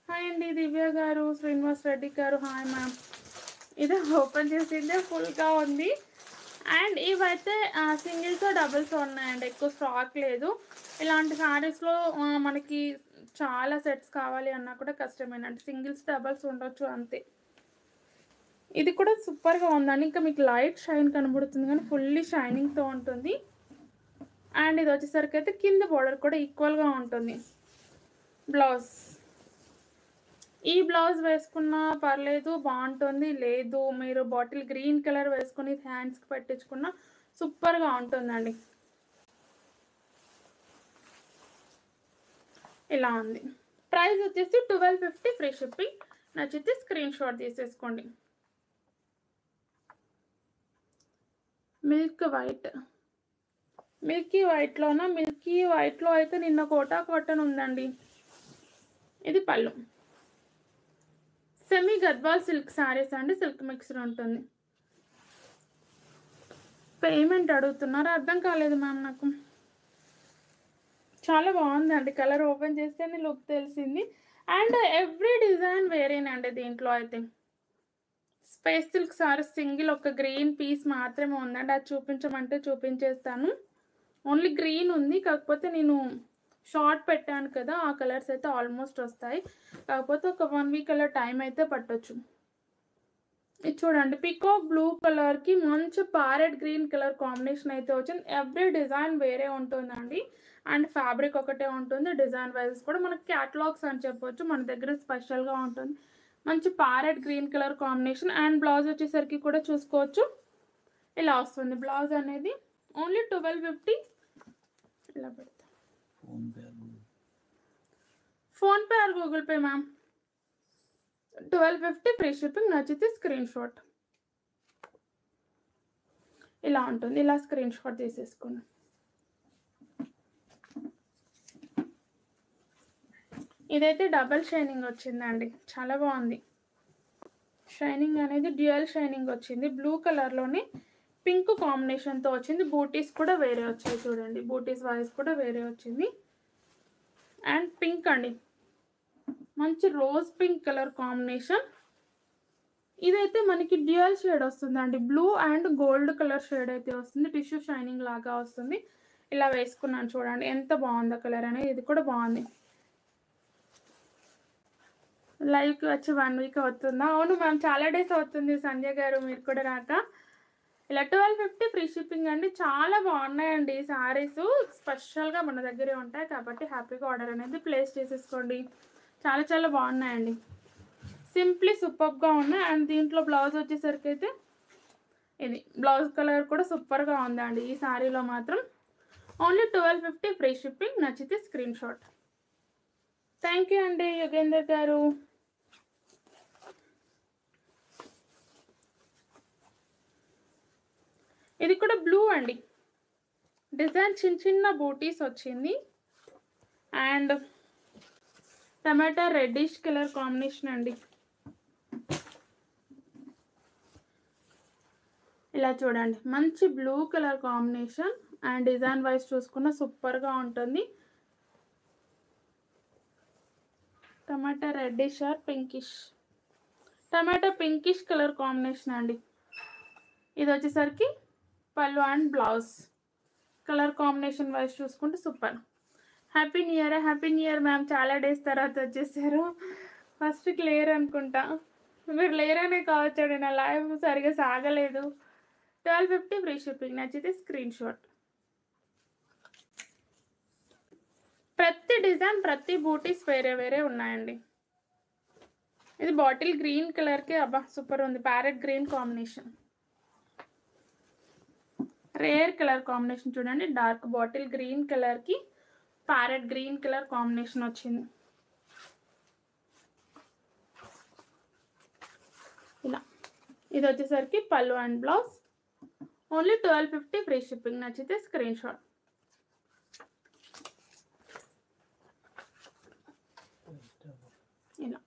హాయ్ అండి దివ్య గారు, శ్రీనివాస్ రెడ్డి గారు హాయ్ మ్యామ్. ఇది ఓపెన్ చేసిందే ఫుల్గా ఉంది. అండ్ ఇవైతే సింగిల్స్ డబుల్స్ ఉన్నాయండి. ఎక్కువ స్టాక్ లేదు. ఇలాంటి శారీస్లో మనకి చాలా సెట్స్ కావాలి అన్నా కూడా కష్టమేనండి. సింగిల్స్ డబుల్స్ ఉండొచ్చు అంతే. ఇది కూడా సూపర్గా ఉందండి. ఇంకా మీకు లైట్ షైన్ కనబడుతుంది కానీ ఫుల్లీ షైనింగ్తో ఉంటుంది. అండ్ ఇది వచ్చేసరికి అయితే కింద బార్డర్ కూడా ఈక్వల్గా ఉంటుంది. బ్లౌజ్ ఈ బ్లౌజ్ వేసుకున్నా పర్లేదు బాగుంటుంది. లేదు మీరు బాటిల్ గ్రీన్ కలర్ వేసుకుని హ్యాండ్స్కి పెట్టించుకున్నా సూపర్గా ఉంటుందండి. ఇలా ఉంది. ప్రైస్ వచ్చేసి 1250 ఫ్రీ షిప్పింగ్. నచ్చితే స్క్రీన్ షాట్ తీసేసుకోండి. మిల్కీ వైట్లో అయితే నిన్న కోటా కాటన్ ఉందండి. ఇది పళ్ళు. సెమీ గద్వాల్ సిల్క్ శారీస్ అండి. సిల్క్ మిక్స్డ్ ఉంటుంది. పేమెంట్ అడుగుతున్నారు అర్థం కాలేదు మ్యామ్ నాకు. చాలా బాగుందండి. కలర్ ఓపెన్ చేస్తేనే లుక్ తెలిసింది. అండ్ ఎవ్రీ డిజైన్ వేరేనండి దీంట్లో అయితే. స్పేస్ సిల్క్ సారీ సింగిల్ ఒక గ్రీన్ పీస్ మాత్రమే ఉందండి. అది చూపించమంటే చూపించేస్తాను. ఓన్లీ గ్రీన్ ఉంది, కాకపోతే నేను షార్ట్ పెట్టాను కదా, ఆ కలర్స్ అయితే ఆల్మోస్ట్ వస్తాయి. కాకపోతే ఒక 1 వీక్ అలా టైం అయితే పట్టొచ్చు. ఇది చూడండి, పికాక్ బ్లూ కలర్కి మంచి ప్యారెట్ గ్రీన్ కలర్ కాంబినేషన్ అయితే వచ్చింది. ఎవ్రీ డిజైన్ వేరే ఉంటుందండి. అండ్ ఫ్యాబ్రిక్ ఒకటే ఉంటుంది. డిజైన్ వైజ్ కూడా మనకి క్యాటలాగ్స్ అని చెప్పొచ్చు. మన దగ్గర స్పెషల్గా ఉంటుంది. మంచి parrot green colour combination. And blouse వచ్చేసరికి కూడా చూసుకోవచ్చు, ఇలా వస్తుంది బ్లౌజ్ అనేది. ఓన్లీ 1250. ఇలా పెడతా. PhonePe are Google pay ma'am. 1250 free shipping. నచ్చితే స్క్రీన్ షాట్ ఇలా ఉంటుంది. ఇలా స్క్రీన్ షాట్ తీసేసుకోండి. ఇదైతే డబల్ షైనింగ్ వచ్చిందండి, చాలా బాగుంది. షైనింగ్ అనేది డ్యూయల్ షైనింగ్ వచ్చింది. బ్లూ కలర్లోనే పింక్ కాంబినేషన్తో వచ్చింది. బూటీస్ కూడా వేరే వచ్చాయి చూడండి, బూటీస్ వైజ్ కూడా వేరే వచ్చింది. అండ్ పింక్ అండి, మంచి రోజ్ పింక్ కలర్ కాంబినేషన్. ఇదైతే మనకి డ్యూయల్ షేడ్ వస్తుందండి, blue and gold colour shade అయితే వస్తుంది. టిష్యూ షైనింగ్ లాగా వస్తుంది. ఇలా వేసుకున్నాను చూడండి, ఎంత బాగుందో కలర్ అనేది. ఇది కూడా బాగుంది. లైవ్కి వచ్చి 1 వీక్ అవుతుందా? అవును మ్యామ్, చాలా డేస్ అవుతుంది సంజయ్ గారు, మీరు కూడా రాక. ఇలా 1250 ఫ్రీ షిప్పింగ్ అండి. చాలా బాగున్నాయండి ఈ శారీస్, స్పెషల్గా మన దగ్గరే ఉంటాయి కాబట్టి హ్యాపీగా ఆర్డర్ అనేది ప్లేస్ చేసేసుకోండి. చాలా చాలా బాగున్నాయండి, సింప్లీ సూపర్గా ఉన్నాయి. అండ్ దీంట్లో బ్లౌజ్ వచ్చేసరికి అయితే ఇది బ్లౌజ్ కలర్ కూడా సూపర్గా ఉందండి ఈ శారీలో మాత్రం. Only 1250 free shipping. నచ్చితే స్క్రీన్ షాట్. థ్యాంక్ యూ అండి యోగేందర్ గారు. ఇది కూడా బ్లూ అండి, డిజైన్ చిన్న చిన్న బూటీస్ వచ్చింది. అండ్ టమాటా రెడ్డిష్ కలర్ కాంబినేషన్ అండి. ఇలా చూడండి, మంచి blue colour combination. And design wise చూసుకున్న సూపర్గా ఉంటుంది. టమాటా రెడ్డిష్ ఆర్ పింకిష్, టమాటా పింకిష్ కలర్ కాంబినేషన్ అండి. ఇది వచ్చేసరికి పళ్ళు and blouse colour combination wise చూసుకుంటే super. Happy new year. Happy new year ma'am, చాలా డేస్ తర్వాత వచ్చేసారు. ఫస్ట్కి లేరు అనుకుంటా, మీరు లేరనే కావచ్చండి, నా లైవ్ సరిగా సాగలేదు. 1250 ఫ్రీ షిప్పింగ్. నచ్చితే స్క్రీన్ షాట్. ప్రతి డిజైన్ ప్రతి బూటీస్ వేరే వేరే ఉన్నాయండి. ఇది బాటిల్ గ్రీన్ కలర్కి అబ్బా సూపర్ ఉంది, parrot green combination. Rare colour combination చూడండి, డార్క్ బాటిల్ గ్రీన్ కలర్కి ప్యారెట్ గ్రీన్ కలర్ కాంబినేషన్ వచ్చింది. ఇలా ఇది వచ్చేసరికి పళ్ళు and blouse. Only 1250 free shipping. నచ్చితే స్క్రీన్ షాట్. ఇలా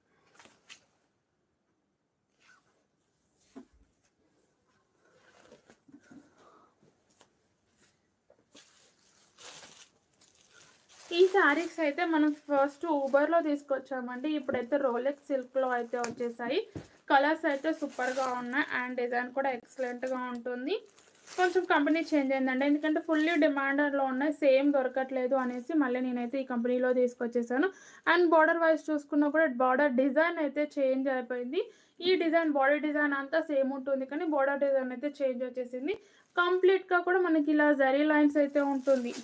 ఈ శారీస్ అయితే మనం ఫస్ట్ ఊబర్లో తీసుకొచ్చామండి. ఇప్పుడైతే రోలెక్స్ సిల్క్లో అయితే వచ్చేసాయి. కలర్స్ అయితే సూపర్గా ఉన్నాయి. అండ్ డిజైన్ కూడా ఎక్సలెంట్గా ఉంటుంది. కొంచెం కంపెనీ చేంజ్ అయిందండి, ఎందుకంటే ఫుల్లీ డిమాండర్లో ఉన్నాయి, సేమ్ దొరకట్లేదు అనేసి మళ్ళీ నేనైతే ఈ కంపెనీలో తీసుకొచ్చేసాను. అండ్ బార్డర్ వైజ్ చూసుకున్నా కూడా బార్డర్ డిజైన్ అయితే చేంజ్ అయిపోయింది. ఈ డిజైన్ బాడీ డిజైన్ అంతా సేమ్ ఉంటుంది, కానీ బార్డర్ డిజైన్ అయితే చేంజ్ వచ్చేసింది. కంప్లీట్గా కూడా మనకి ఇలా జరీ లైన్స్ అయితే ఉంటుంది.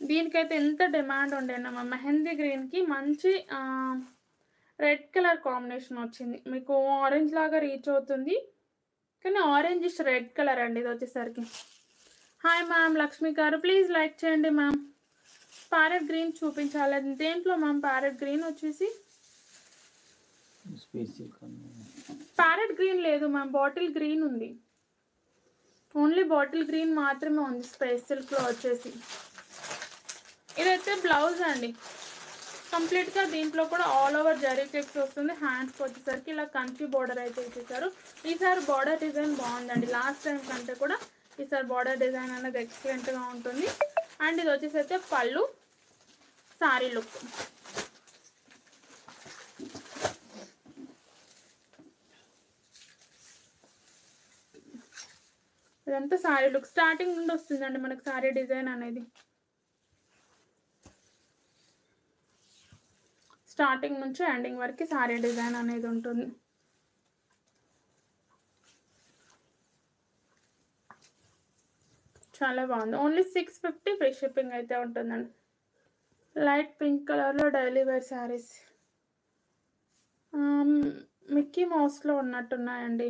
దీనికైతే ఎంత డిమాండ్ ఉండేనమ్మా. మెహందీ గ్రీన్కి మంచి రెడ్ కలర్ కాంబినేషన్ వచ్చింది. మీకు ఆరెంజ్ లాగా రీచ్ అవుతుంది, కానీ ఆరెంజ్ రెడ్ కలర్ అండి ఇది వచ్చేసరికి. హాయ్ మ్యామ్, లక్ష్మి గారు ప్లీజ్ లైక్ చేయండి మ్యామ్. ప్యారెట్ గ్రీన్ చూపించాలి. దేంట్లో మ్యామ్ ప్యారెట్ గ్రీన్ వచ్చేసి? ప్యారెట్ గ్రీన్ లేదు మ్యామ్, బాటిల్ గ్రీన్ ఉంది. ఓన్లీ బాటిల్ గ్రీన్ మాత్రమే ఉంది స్పేస్ సిల్క్లో వచ్చేసి. ఇదైతే బ్లౌజ్ అండి, కంప్లీట్గా దీంట్లో కూడా ఆల్ ఓవర్ జరీ చెక్స్ వస్తుంది. హ్యాండ్స్కి వచ్చేసరికి ఇలా కంచి బార్డర్ అయితే ఇచ్చేసారు. ఈసారి బార్డర్ డిజైన్ బాగుందండి, లాస్ట్ టైం కంటే కూడా ఈసారి బార్డర్ డిజైన్ అనేది ఎక్సలెంట్గా ఉంటుంది. అండ్ ఇది వచ్చేసైతే పళ్ళు, సారీ లుక్. ఇదంతా సారీ లుక్. స్టార్టింగ్ నుండి వస్తుందండి మనకి సారీ డిజైన్ అనేది. స్టార్టింగ్ నుంచి ఎండింగ్ వరకు సారీ డిజైన్ అనేది ఉంటుంది. చాలా బాగుంది. ఓన్లీ 650 ఫ్రీ షిప్పింగ్ అయితే ఉంటుందండి. లైట్ పింక్ కలర్లో డైలీ వేర్ శారీస్ మిక్కీ మౌస్లో ఉన్నట్టున్నాయండి.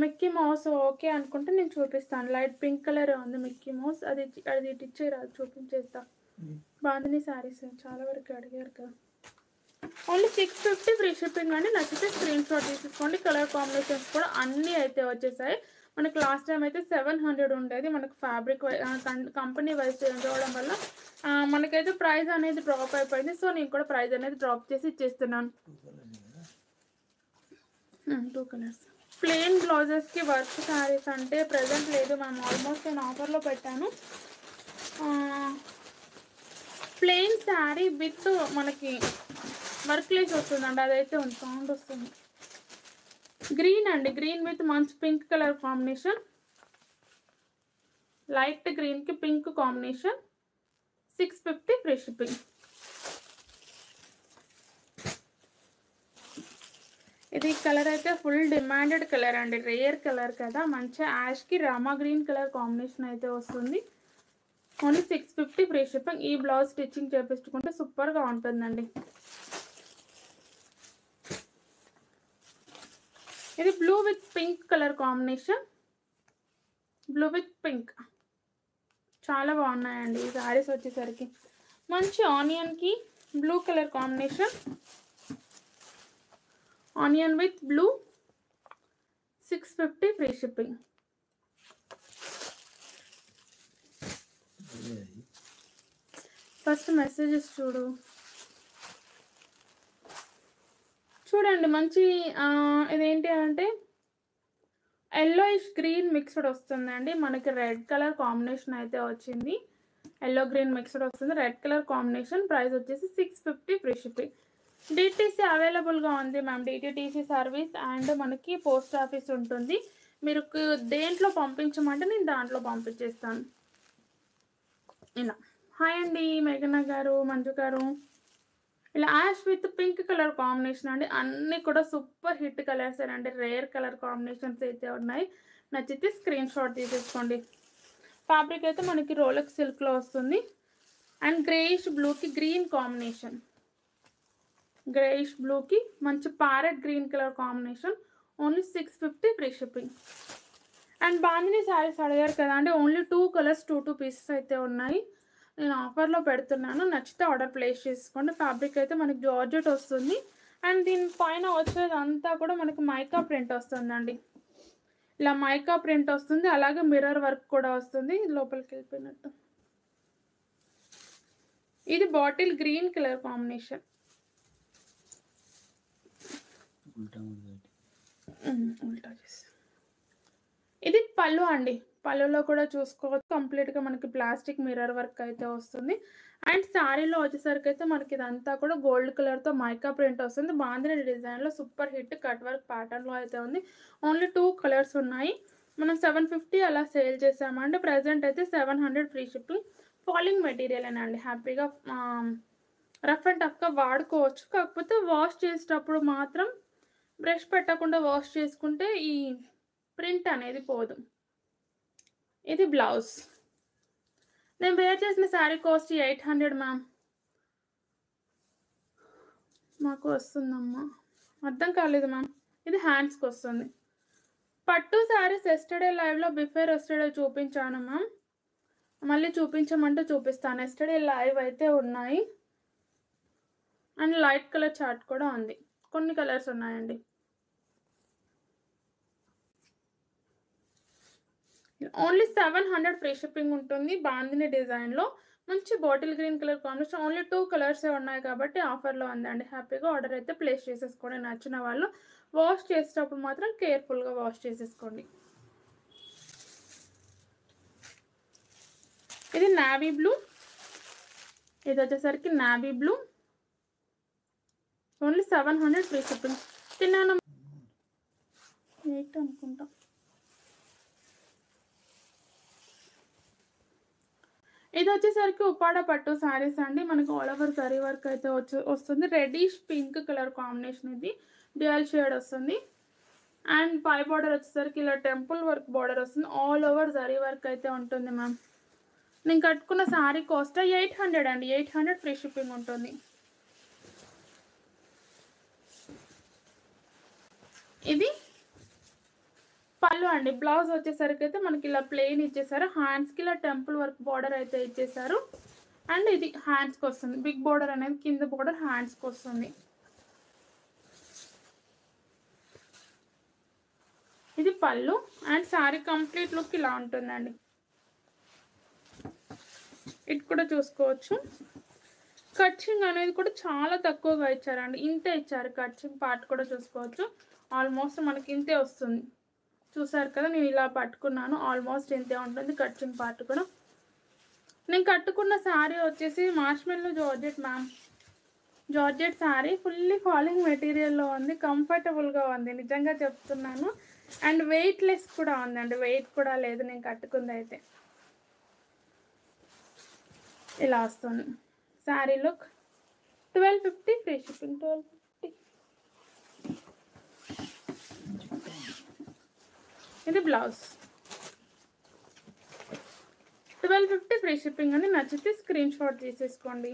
మిక్కీ మౌస్ ఓకే అనుకుంటే నేను చూపిస్తాను. లైట్ పింక్ కలర్ ఉంది మిక్కీ మౌస్. అది ఇచ్చేరాదు, చూపించేస్తా. బాందిని శారీస్ చాలా వరకు అడిగారు కదా. ఓన్లీ 650 ఫ్రీ షిప్పింగ్ అండి. నచ్చితే స్క్రీన్ షాట్ తీసుకోండి. కలర్ కాంబినేషన్స్ కూడా అన్నీ అయితే వచ్చేసాయి. మనకి లాస్ట్ టైం అయితే 700 ఉండేది. మనకు ఫ్యాబ్రిక్ కంపెనీ వైజ్ చేంజ్ అవ్వడం వల్ల మనకైతే ప్రైస్ అనేది డ్రాప్ అయిపోయింది. సో నేను కూడా ప్రైస్ అనేది డ్రాప్ చేసి ఇచ్చేస్తున్నాను. 2 కలర్స్. ప్లెయిన్ బ్లౌజెస్కి వర్క్ శారీస్ అంటే ప్రజెంట్ లేదు మ్యామ్. ఆల్మోస్ట్ నేను ఆఫర్లో పెట్టాను. ప్లెయిన్ శారీ విత్ మనకి వర్క్ లేస్ వస్తుందండి. అదైతే ఉంది, సౌండ్ వస్తుంది. గ్రీన్ అండి, గ్రీన్ విత్ మంచి పింక్ కలర్ కాంబినేషన్. లైట్ గ్రీన్కి పింక్ కాంబినేషన్. 650 free shipping. ఇది కలర్ అయితే ఫుల్ డిమాండెడ్ కలర్ అండి. రేర్ కలర్ కదా. మంచి Yaskhi Rama green colour combination అయితే వస్తుంది. Only 650 free shipping. ఈ బ్లౌజ్ స్టిచ్చింగ్ చేపించుకుంటే సూపర్గా ఉంటుందండి. ఇది blue with pink colour combination. Blue with pink చాలా బాగున్నాయండి ఈ శారీస్ వచ్చేసరికి. మంచి ఆనియన్కి blue colour combination. Onion with blue. 650 free shipping. First messages చూడండి. మంచి ఇదేంటి అంటే ఎల్లోయిష్ గ్రీన్ మిక్స్డ్ వస్తుందండి. మనకి రెడ్ కలర్ కాంబినేషన్ అయితే వచ్చింది. ఎల్లో గ్రీన్ మిక్స్డ్ వస్తుంది, రెడ్ కలర్ కాంబినేషన్. ప్రైస్ వచ్చేసి 650 ఫ్రీ షిప్పింగ్. డిటిసి అవైలబుల్గా ఉంది మ్యామ్. డిటిసి సర్వీస్ అండ్ మనకి పోస్ట్ ఆఫీస్ ఉంటుంది. మీరు దేంట్లో పంపించమంటే నేను దాంట్లో పంపించేస్తాను. ఇలా. హాయ్ అండి మేఘనా గారు, మంజు గారు. ఇలా ash with pink colour combination అండి. అన్నీ కూడా సూపర్ హిట్ కలర్స్ అండి. రేర్ కలర్ కాంబినేషన్స్ అయితే ఉన్నాయి. నచ్చితే స్క్రీన్ షాట్ తీసేసుకోండి. ఫ్యాబ్రిక్ అయితే మనకి రోలెక్స్ సిల్క్లో వస్తుంది. అండ్ గ్రేయిష్ బ్లూకి గ్రీన్ కాంబినేషన్. గ్రేయిష్ బ్లూకి మంచి parrot green colour combination. Only 650 free shipping. And bandhani saris అడిగారు కదా అండి. ఓన్లీ 2 కలర్స్ 2 పీసెస్ అయితే ఉన్నాయి. నేను ఆఫర్లో పెడుతున్నాను. నచ్చితే ఆర్డర్ ప్లేస్ చేసుకోండి. ఫ్యాబ్రిక్ అయితే మనకి జార్జెట్ వస్తుంది. అండ్ దీని పైన వచ్చేదంతా కూడా మనకి మైకా ప్రింట్ వస్తుందండి. ఇలా మైకా ప్రింట్ వస్తుంది. అలాగే మిర్రర్ వర్క్ కూడా వస్తుంది. లోపలికి వెళ్ళిపోయినట్టు. ఇది బాటిల్ గ్రీన్ కలర్ కాంబినేషన్. ఉల్టా చేసి ఇది పళ్ళు అండి. పళ్ళులో కూడా చూసుకోవచ్చు. కంప్లీట్గా మనకి ప్లాస్టిక్ మిర్రర్ వర్క్ అయితే వస్తుంది. అండ్ శారీలో వచ్చేసరికి అయితే మనకి ఇదంతా కూడా గోల్డ్ కలర్తో మైకా ప్రింట్ వస్తుంది. బాందిని డిజైన్లో సూపర్ హిట్ కట్ వర్క్ ప్యాటర్న్లో అయితే ఉంది. ఓన్లీ 2 కలర్స్ ఉన్నాయి. మనం 750 అలా సేల్ చేసామండి. ప్రజెంట్ అయితే 700 ఫ్రీ షిప్పింగ్. ఫాలింగ్ మెటీరియల్ అండి. హ్యాపీగా రఫ్ అండ్ టఫ్గా వాడుకోవచ్చు. కాకపోతే వాష్ చేసేటప్పుడు మాత్రం బ్రష్ పెట్టకుండా వాష్ చేసుకుంటే ఈ ప్రింట్ అనేది పోదు. ఇది బ్లౌజ్. నేను వేర్ చేసిన శారీ కాస్ట్ 800 మ్యామ్. మాకు వస్తుందమ్మా, అర్థం కాలేదు మ్యామ్. ఇది హ్యాండ్స్కి వస్తుంది. పట్టు శారీస్ ఎస్టర్డే లైవ్లో బిఫోర్ ఎస్టర్డే చూపించాను మ్యామ్. మళ్ళీ చూపించమంటే చూపిస్తాను. ఎస్టర్డే లైవ్ అయితే ఉన్నాయి. అండ్ లైట్ కలర్ చార్ట్ కూడా ఉంది. కొన్ని కలర్స్ ఉన్నాయండి. ఓన్లీ 700 ఫ్రీ షిప్పింగ్ ఉంటుంది. బాందిని డిజైన్లో మంచి bottle green colour combination. Only 2 కలర్సే ఉన్నాయి కాబట్టి ఆఫర్లో ఉందండి. హ్యాపీగా ఆర్డర్ అయితే ప్లేస్ చేసేసుకోండి. నచ్చిన వాళ్ళు వాష్ చేసేటప్పుడు మాత్రం కేర్ఫుల్గా వాష్ చేసేసుకోండి. ఇది నావీ బ్లూ. ఇది వచ్చేసరికి navy blue. Only 700 free shipping. తిన్నాను 8 అనుకుంటా. ఇది వచ్చేసరికి ఉప్పాడ పట్టు శారీస్ అండి. మనకు ఆల్ ఓవర్ జరీ వర్క్ అయితే వస్తుంది. రెడ్డిష్ పింక్ కలర్ కాంబినేషన్, ఇది డ్యూయల్ షేడ్ వస్తుంది. అండ్ పై బార్డర్ వచ్చేసరికి ఇలా టెంపుల్ వర్క్ బార్డర్ వస్తుంది. ఆల్ ఓవర్ జరీ వర్క్ అయితే ఉంటుంది మ్యామ్. నేను కట్టుకున్న శారీ కాస్ట్ 800 అండి. 800 ఫ్రీ షిప్పింగ్ ఉంటుంది. ఇది పళ్ళు అండి. బ్లౌజ్ వచ్చేసరికి అయితే మనకి ఇలా ప్లెయిన్ ఇచ్చేసారు. హ్యాండ్స్కి ఇలా టెంపుల్ వర్క్ బార్డర్ అయితే ఇచ్చేసారు. అండ్ ఇది హ్యాండ్స్కి వస్తుంది. బిగ్ బార్డర్ అనేది కింద బార్డర్ హ్యాండ్స్కి వస్తుంది. ఇది పళ్ళు అండ్ శారీ కంప్లీట్ లుక్ ఇలా ఉంటుందండి. ఇది కూడా చూసుకోవచ్చు. కట్చింగ్ అనేది కూడా చాలా తక్కువగా ఇచ్చారండి. ఇంతే ఇచ్చారు. కట్చింగ్ పార్ట్ కూడా చూసుకోవచ్చు. ఆల్మోస్ట్ మనకి ఇంతే వస్తుంది. చూసారు కదా, నేను ఇలా పట్టుకున్నాను. ఆల్మోస్ట్ ఇంతే ఉంటుంది కట్చింగ్ పార్ట్ కూడా. నేను కట్టుకున్న శారీ వచ్చేసి marshmallow georgette ma'am. Georgette sari fully falling మెటీరియల్లో ఉంది. కంఫర్టబుల్గా ఉంది, నిజంగా చెప్తున్నాను. అండ్ వెయిట్ లెస్ కూడా ఉందండి. వెయిట్ కూడా లేదు నేను కట్టుకుంది అయితే. ఇలా వస్తుంది శారీ లుక్. 1250 free shipping. 1250. ఇది బ్లౌజ్. 1250 ఫ్రీ షిప్పింగ్ అని. నచ్చితే స్క్రీన్ షాట్ తీసేసుకోండి.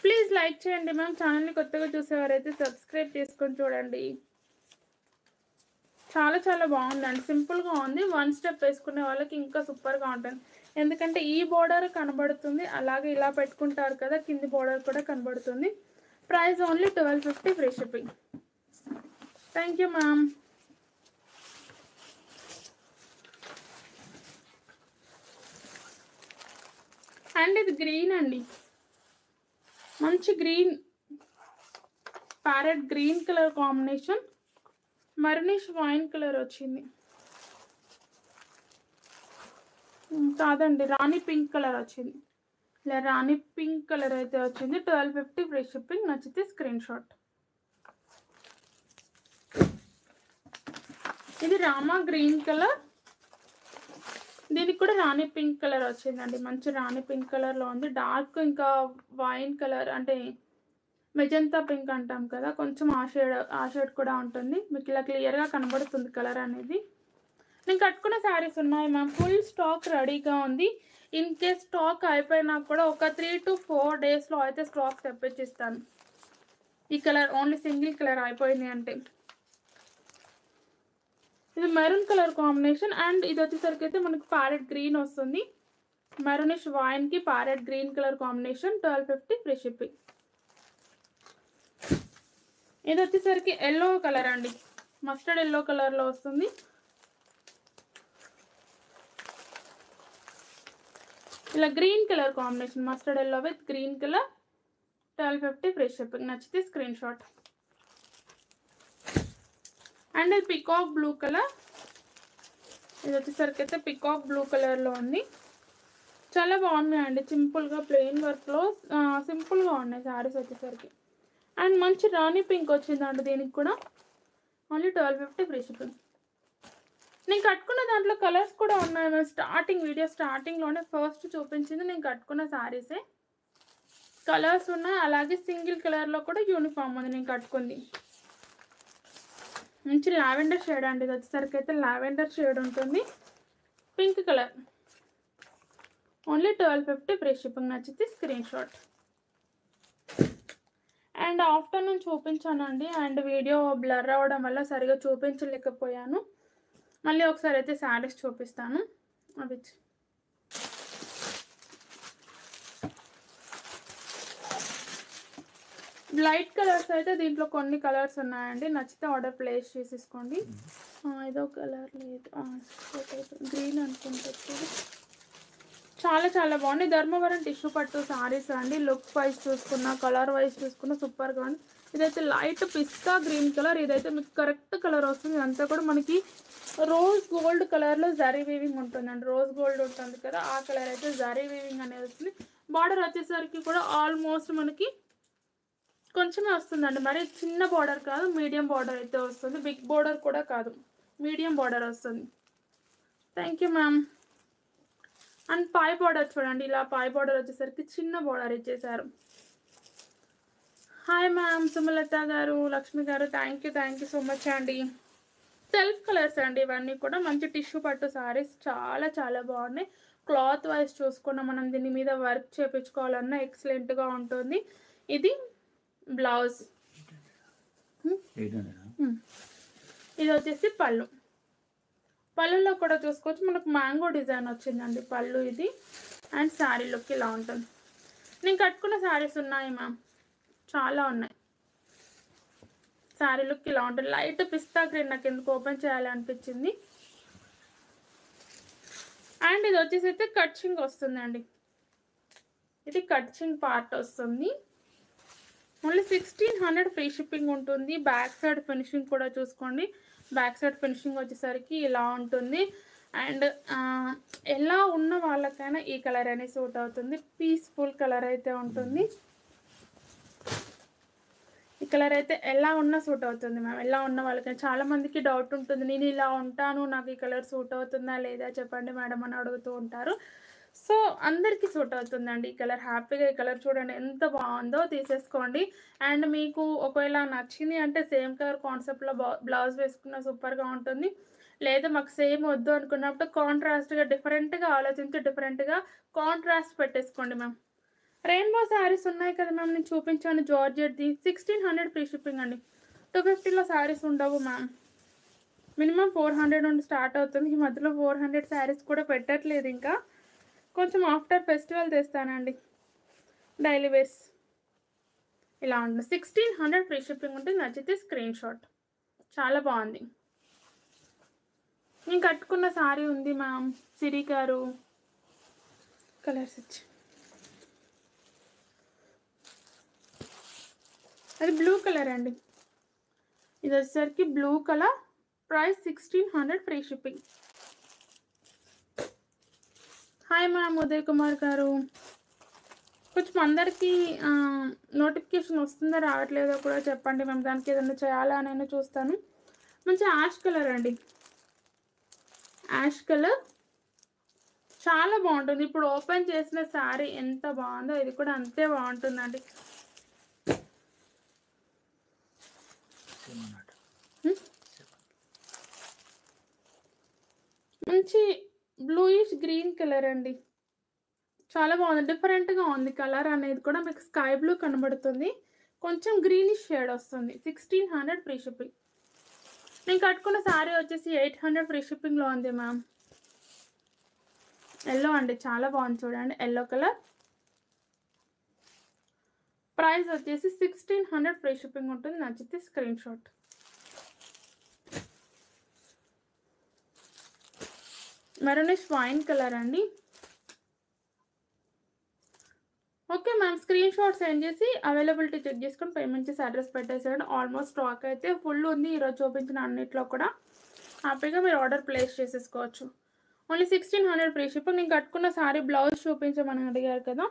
ప్లీజ్ లైక్ చేయండి మ్యామ్. ఛానల్ని కొత్తగా చూసేవారైతే సబ్స్క్రైబ్ చేసుకొని చూడండి. చాలా చాలా బాగుందండి. సింపుల్గా ఉంది. వన్ స్టెప్ వేసుకునే వాళ్ళకి ఇంకా సూపర్గా ఉంటుంది. ఎందుకంటే ఈ బోర్డర్ కనబడుతుంది, అలాగే ఇలా పెట్టుకుంటారు కదా, కింది బోర్డర్ కూడా కనబడుతుంది. Price only 1250 free shipping. Thank you ma'am. And ఇది గ్రీన్ అండి. మంచి green, parrot green colour combination. Maroonish wine colour వచ్చింది. కాదండి, రాణి పింక్ కలర్ వచ్చింది. ఇలా రాణి పింక్ కలర్ అయితే వచ్చింది. 1250 ఫ్రీ షిప్పింగ్. నచ్చితే స్క్రీన్ షాట్. ఇది రామా గ్రీన్ కలర్. దీనికి కూడా రాణి పింక్ కలర్ వచ్చిందండి. మంచి రాణి పింక్ కలర్లో ఉంది. డార్క్ ఇంకా వైన్ కలర్ అంటే మెజంతా పింక్ అంటాం కదా, కొంచెం ఆ షేడ్ కూడా ఉంటుంది. మీకు ఇలా క్లియర్గా కనబడుతుంది కలర్ అనేది. నేను కట్టుకున్న శారీస్ ఉన్నాయి మ్యామ్. ఫుల్ స్టాక్ రెడీగా ఉంది. ఇన్ కేస్ స్టాక్ అయిపోయినా కూడా ఒక 3 to 4 డేస్లో అయితే స్టాక్ తెప్పించిస్తాను. ఈ కలర్ ఓన్లీ సింగిల్ కలర్ అయిపోయింది అంటే. ఇది మెరూన్ కలర్ కాంబినేషన్. అండ్ ఇది వచ్చేసరికి అయితే మనకి ప్యారెట్ గ్రీన్ వస్తుంది. మెరూనిష్ వైన్కి parrot green colour combination. 1250 free shipping. ఇది వచ్చేసరికి ఎల్లో కలర్ అండి. మస్టర్డ్ ఎల్లో కలర్లో వస్తుంది. ఇలా green colour combination, mustard yellow with green colour. 1250 free shipping. నచ్చితే స్క్రీన్ షాట్. అండ్ ఇది పికాక్ బ్లూ కలర్. ఇది వచ్చేసరికి అయితే పికాక్ బ్లూ కలర్లో ఉంది. చాలా బాగున్నాయండి. సింపుల్గా ప్లెయిన్ వర్క్లో సింపుల్గా ఉన్నాయి శారీస్ వచ్చేసరికి. అండ్ మంచి రాణి పింక్ వచ్చిందండి దీనికి కూడా. Only 1250 free shipping. నేను కట్టుకున్న దాంట్లో కలర్స్ కూడా ఉన్నాయి. మేము వీడియో స్టార్టింగ్లోనే ఫస్ట్ చూపించింది నేను కట్టుకున్న శారీసే. కలర్స్ ఉన్నాయి, అలాగే సింగిల్ కలర్లో కూడా యూనిఫామ్ ఉంది నేను కట్టుకుంది. మంచి లావెండర్ షేడ్ అండి. ఇది వచ్చేసరికి అయితే లావెండర్ షేడ్ ఉంటుంది. Pink colour. Only 1250 free shipping. నచ్చితే స్క్రీన్ షాట్. అండ్ ఆఫ్టర్నూన్ చూపించానండి. అండ్ వీడియో బ్లర్ అవ్వడం వల్ల సరిగా చూపించలేకపోయాను. మళ్ళీ ఒకసారి అయితే శారీస్ చూపిస్తాను. అవి లైట్ కలర్స్ అయితే దీంట్లో కొన్ని కలర్స్ ఉన్నాయండి. నచ్చితే ఆర్డర్ ప్లేస్ చేసేసుకోండి. ఏదో కలర్ లేదు, గ్రీన్ అనుకుంటుంది. చాలా చాలా బాగుంది. ధర్మవరం టిష్యూ పట్టు శారీస్ అండి. లుక్ వైజ్ చూసుకున్నా, కలర్ వైజ్ చూసుకున్నా సూపర్గా ఉంది. ఇదైతే లైట్ పిస్తా గ్రీన్ కలర్. ఇదైతే మీకు కరెక్ట్ కలర్ వస్తుంది. ఇదంతా కూడా మనకి రోజ్ గోల్డ్ కలర్లో జరీ వీవింగ్ ఉంటుందండి. రోజ్ గోల్డ్ ఉంటుంది కదా, ఆ కలర్ అయితే జరీ వీవింగ్ అనేది వస్తుంది. బార్డర్ వచ్చేసరికి కూడా ఆల్మోస్ట్ మనకి కొంచెమే వస్తుందండి, మరి చిన్న బార్డర్ కాదు, మీడియం బార్డర్ అయితే వస్తుంది, బిగ్ బార్డర్ కూడా కాదు, మీడియం బార్డర్ వస్తుంది. Thank you ma'am. అండ్ పై బార్డర్ చూడండి, ఇలా పై బార్డర్ వచ్చేసరికి చిన్న బార్డర్ ఇచ్చేసారు. హాయ్ మ్యామ్ సుమలత గారు, లక్ష్మి గారు, థ్యాంక్ యూ సో మచ్ అండి. సెల్ఫ్ కలర్స్ అండి ఇవన్నీ కూడా, మంచి టిష్యూ పట్టు సారీస్, చాలా చాలా బాగున్నాయి. క్లాత్ వైజ్ చూసుకున్న మనం దీని మీద వర్క్ చేయించుకోవాలన్నా ఎక్సలెంట్గా ఉంటుంది. ఇది బ్లౌజ్, ఇది వచ్చేసి పళ్ళు. పళ్ళులో కూడా చూసుకోవచ్చు, మనకు మ్యాంగో డిజైన్ వచ్చిందండి పళ్ళు ఇది. అండ్ శారీ లుక్ ఇలా ఉంటుంది. నేను కట్టుకున్న శారీస్ ఉన్నాయి మ్యామ్, చాలా ఉన్నాయి. శారీ లుక్ ఇలా ఉంటుంది. లైట్ పిస్తా గ్రీన్ నాకు ఎందుకు ఓపెన్ చేయాలనిపించింది. అండ్ ఇది వచ్చేసి అయితే కట్చింగ్ వస్తుందండి, ఇది కట్చింగ్ పార్ట్ వస్తుంది. ఓన్లీ 1600 ఫ్రీ షిప్పింగ్ ఉంటుంది. బ్యాక్ సైడ్ ఫినిషింగ్ కూడా చూసుకోండి. బ్యాక్ సైడ్ ఫినిషింగ్ వచ్చేసరికి ఇలా ఉంటుంది. అండ్ ఎలా ఉన్న వాళ్ళకైనా ఈ కలర్ అనేది సూట్ అవుతుంది. పీస్ఫుల్ కలర్ అయితే ఉంటుంది. ఈ కలర్ అయితే ఎలా ఉన్నా సూట్ అవుతుంది మ్యామ్, ఎలా ఉన్న వాళ్ళకైనా. చాలా మందికి డౌట్ ఉంటుంది, నేను ఇలా ఉంటాను, నాకు ఈ కలర్ సూట్ అవుతుందా లేదా చెప్పండి మేడం అని అడుగుతూ ఉంటారు. సో అందరికీ సూట్ అవుతుందండి ఈ కలర్. హ్యాపీగా ఈ కలర్ చూడండి ఎంత బాగుందో, తీసేసుకోండి. అండ్ మీకు ఒకవేళ నచ్చింది అంటే సేమ్ కలర్ కాన్సెప్ట్లో బ్లౌజ్ వేసుకున్న సూపర్గా ఉంటుంది. లేదా మాకు సేమ్ వద్దు అనుకున్నప్పుడు కాంట్రాస్ట్గా డిఫరెంట్గా ఆలోచించి డిఫరెంట్గా కాంట్రాస్ట్ పెట్టేసుకోండి మ్యామ్. రెయిన్బో శారీస్ ఉన్నాయి కదా మ్యామ్, నేను చూపించాను జార్జెట్ది. 1600 ఫ్రీ షిప్పింగ్ అండి. 250లో శారీస్ ఉండవు మ్యామ్, మినిమం 400 నుండి స్టార్ట్ అవుతుంది. ఈ మధ్యలో 400 శారీస్ కూడా పెట్టట్లేదు, ఇంకా కొంచెం ఆఫ్టర్ ఫెస్టివల్ తెస్తానండి. డైలీ వేర్స్ ఇలా ఉంటుంది. 1600 ఫ్రీ షిప్పింగ్ ఉంటుంది. నచ్చితే స్క్రీన్ షాట్. చాలా బాగుంది. నేను కట్టుకున్న శారీ ఉంది మ్యామ్, సిరి గారు. కలర్స్ ఇచ్చి అది బ్లూ కలర్ అండి, ఇది వచ్చేసరికి blue colour. Price 1600 free shipping. Hi ma'am Uday Kumar గారు. కొంచెం అందరికీ నోటిఫికేషన్ వస్తుందో రావట్లేదో కూడా చెప్పండి మ్యామ్, దానికి ఏదైనా చేయాలా అని చూస్తాను. మంచి యాష్ కలర్ అండి, యాష్ కలర్ చాలా బాగుంటుంది. ఇప్పుడు ఓపెన్ చేసిన శారీ ఎంత బాగుందో ఇది కూడా అంతే బాగుంటుందండి. మంచి బ్లూయిష్ గ్రీన్ కలర్ అండి, చాలా బాగుంది. డిఫరెంట్గా ఉంది కలర్ అనేది కూడా. మీకు స్కై బ్లూ కనబడుతుంది, కొంచెం గ్రీనిష్ షేడ్ వస్తుంది. 1600 ఫ్రీ షిప్పింగ్. నేను కట్టుకున్న శారీ వచ్చేసి 800 ఫ్రీ షిప్పింగ్లో ఉంది మ్యామ్. ఎల్లో అండి, చాలా బాగుంది చూడండి, ఎల్లో కలర్. ప్రైస్ వచ్చేసి 1600 ఫ్రీ షిప్పింగ్ ఉంటుంది. నచ్చితే screenshot. Maroonish wine colour అండి. Okay ma'am, screenshot send చేసి అవైలబిలిటీ చెక్ చేసుకొని పేమెంట్ చేసి అడ్రస్ పెట్టేసేయండి. ఆల్మోస్ట్ స్టాక్ అయితే ఫుల్ ఉంది ఈరోజు చూపించిన అన్నిట్లో కూడా. హ్యాపీగా మీరు ఆర్డర్ ప్లేస్ చేసేసుకోవచ్చు. Only 1600 free shipping. నేను కట్టుకున్న శారీ బ్లౌజ్ చూపించమని అడిగారు కదా,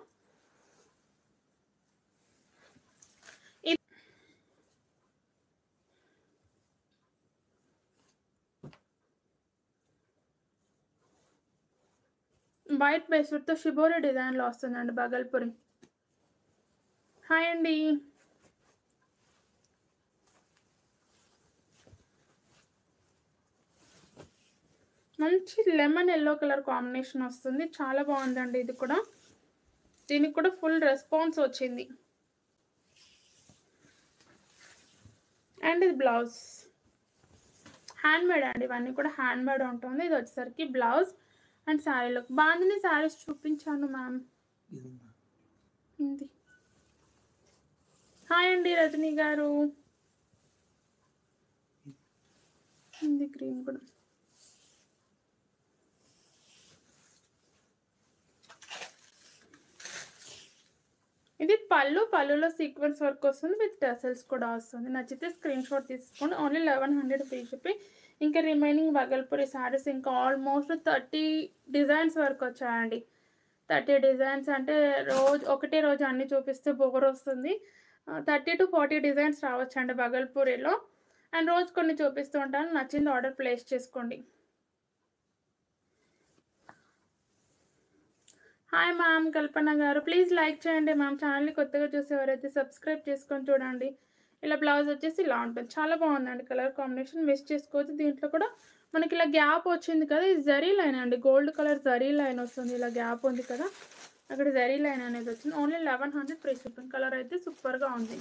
వైట్ బేస్వర్తో షిబోరి డిజైన్లో వస్తుందండి, బగల్పురి. హాయ్ అండి. మంచి లెమన్ ఎల్లో కలర్ కాంబినేషన్ వస్తుంది, చాలా బాగుందండి ఇది కూడా. దీనికి కూడా ఫుల్ రెస్పాన్స్ వచ్చింది. అండ్ ఇది బ్లౌజ్ హ్యాండ్మేడ్ అండి, ఇవన్నీ కూడా హ్యాండ్మేడ్ ఉంటుంది. ఇది వచ్చేసరికి బ్లౌజ్ అండ్ శారీలో బాగుంది. శారీస్ చూపించాను మ్యామ్. ఇది హాయ్ అండి రజనీ గారు. ఇది గ్రీన్ కూడా. ఇది పళ్ళులో సీక్వెన్స్ వర్క్ వస్తుంది, విత్ టెసల్స్ కూడా వస్తుంది. నచ్చితే స్క్రీన్ షాట్ తీసుకోండి. Only 1100 free shipping. ఇంకా రిమైనింగ్ బగల్పూరి శారీస్ ఇంకా ఆల్మోస్ట్ 30 డిజైన్స్ వరకు వచ్చాయండి. 30 డిజైన్స్ అంటే ఒకటే రోజు అన్నీ చూపిస్తే బోర్ వస్తుంది. 30 to 40 డిజైన్స్ రావచ్చండి బగల్పూరిలో. అండ్ రోజు కొన్ని చూపిస్తూ ఉంటాను, నచ్చింది ఆర్డర్ ప్లేస్ చేసుకోండి. హాయ్ మ్యామ్ కల్పన గారు, ప్లీజ్ లైక్ చేయండి మ్యామ్. ఛానల్ని కొత్తగా చూసేవారైతే సబ్స్క్రైబ్ చేసుకొని చూడండి. ఇలా బ్లౌజ్ వచ్చేసి ఇలా ఉంటుంది, చాలా బాగుందండి. కలర్ కాంబినేషన్ మిస్ చేసుకోవచ్చు. దీంట్లో కూడా మనకి ఇలా గ్యాప్ వచ్చింది కదా, ఇది జరీ లైన్ అండి, గోల్డ్ కలర్ జరీ లైన్ వస్తుంది. ఇలా గ్యాప్ ఉంది కదా, అక్కడ జరీ లైన్ అనేది వచ్చింది. Only 1100 free shipping. కలర్ అయితే సూపర్గా ఉంది,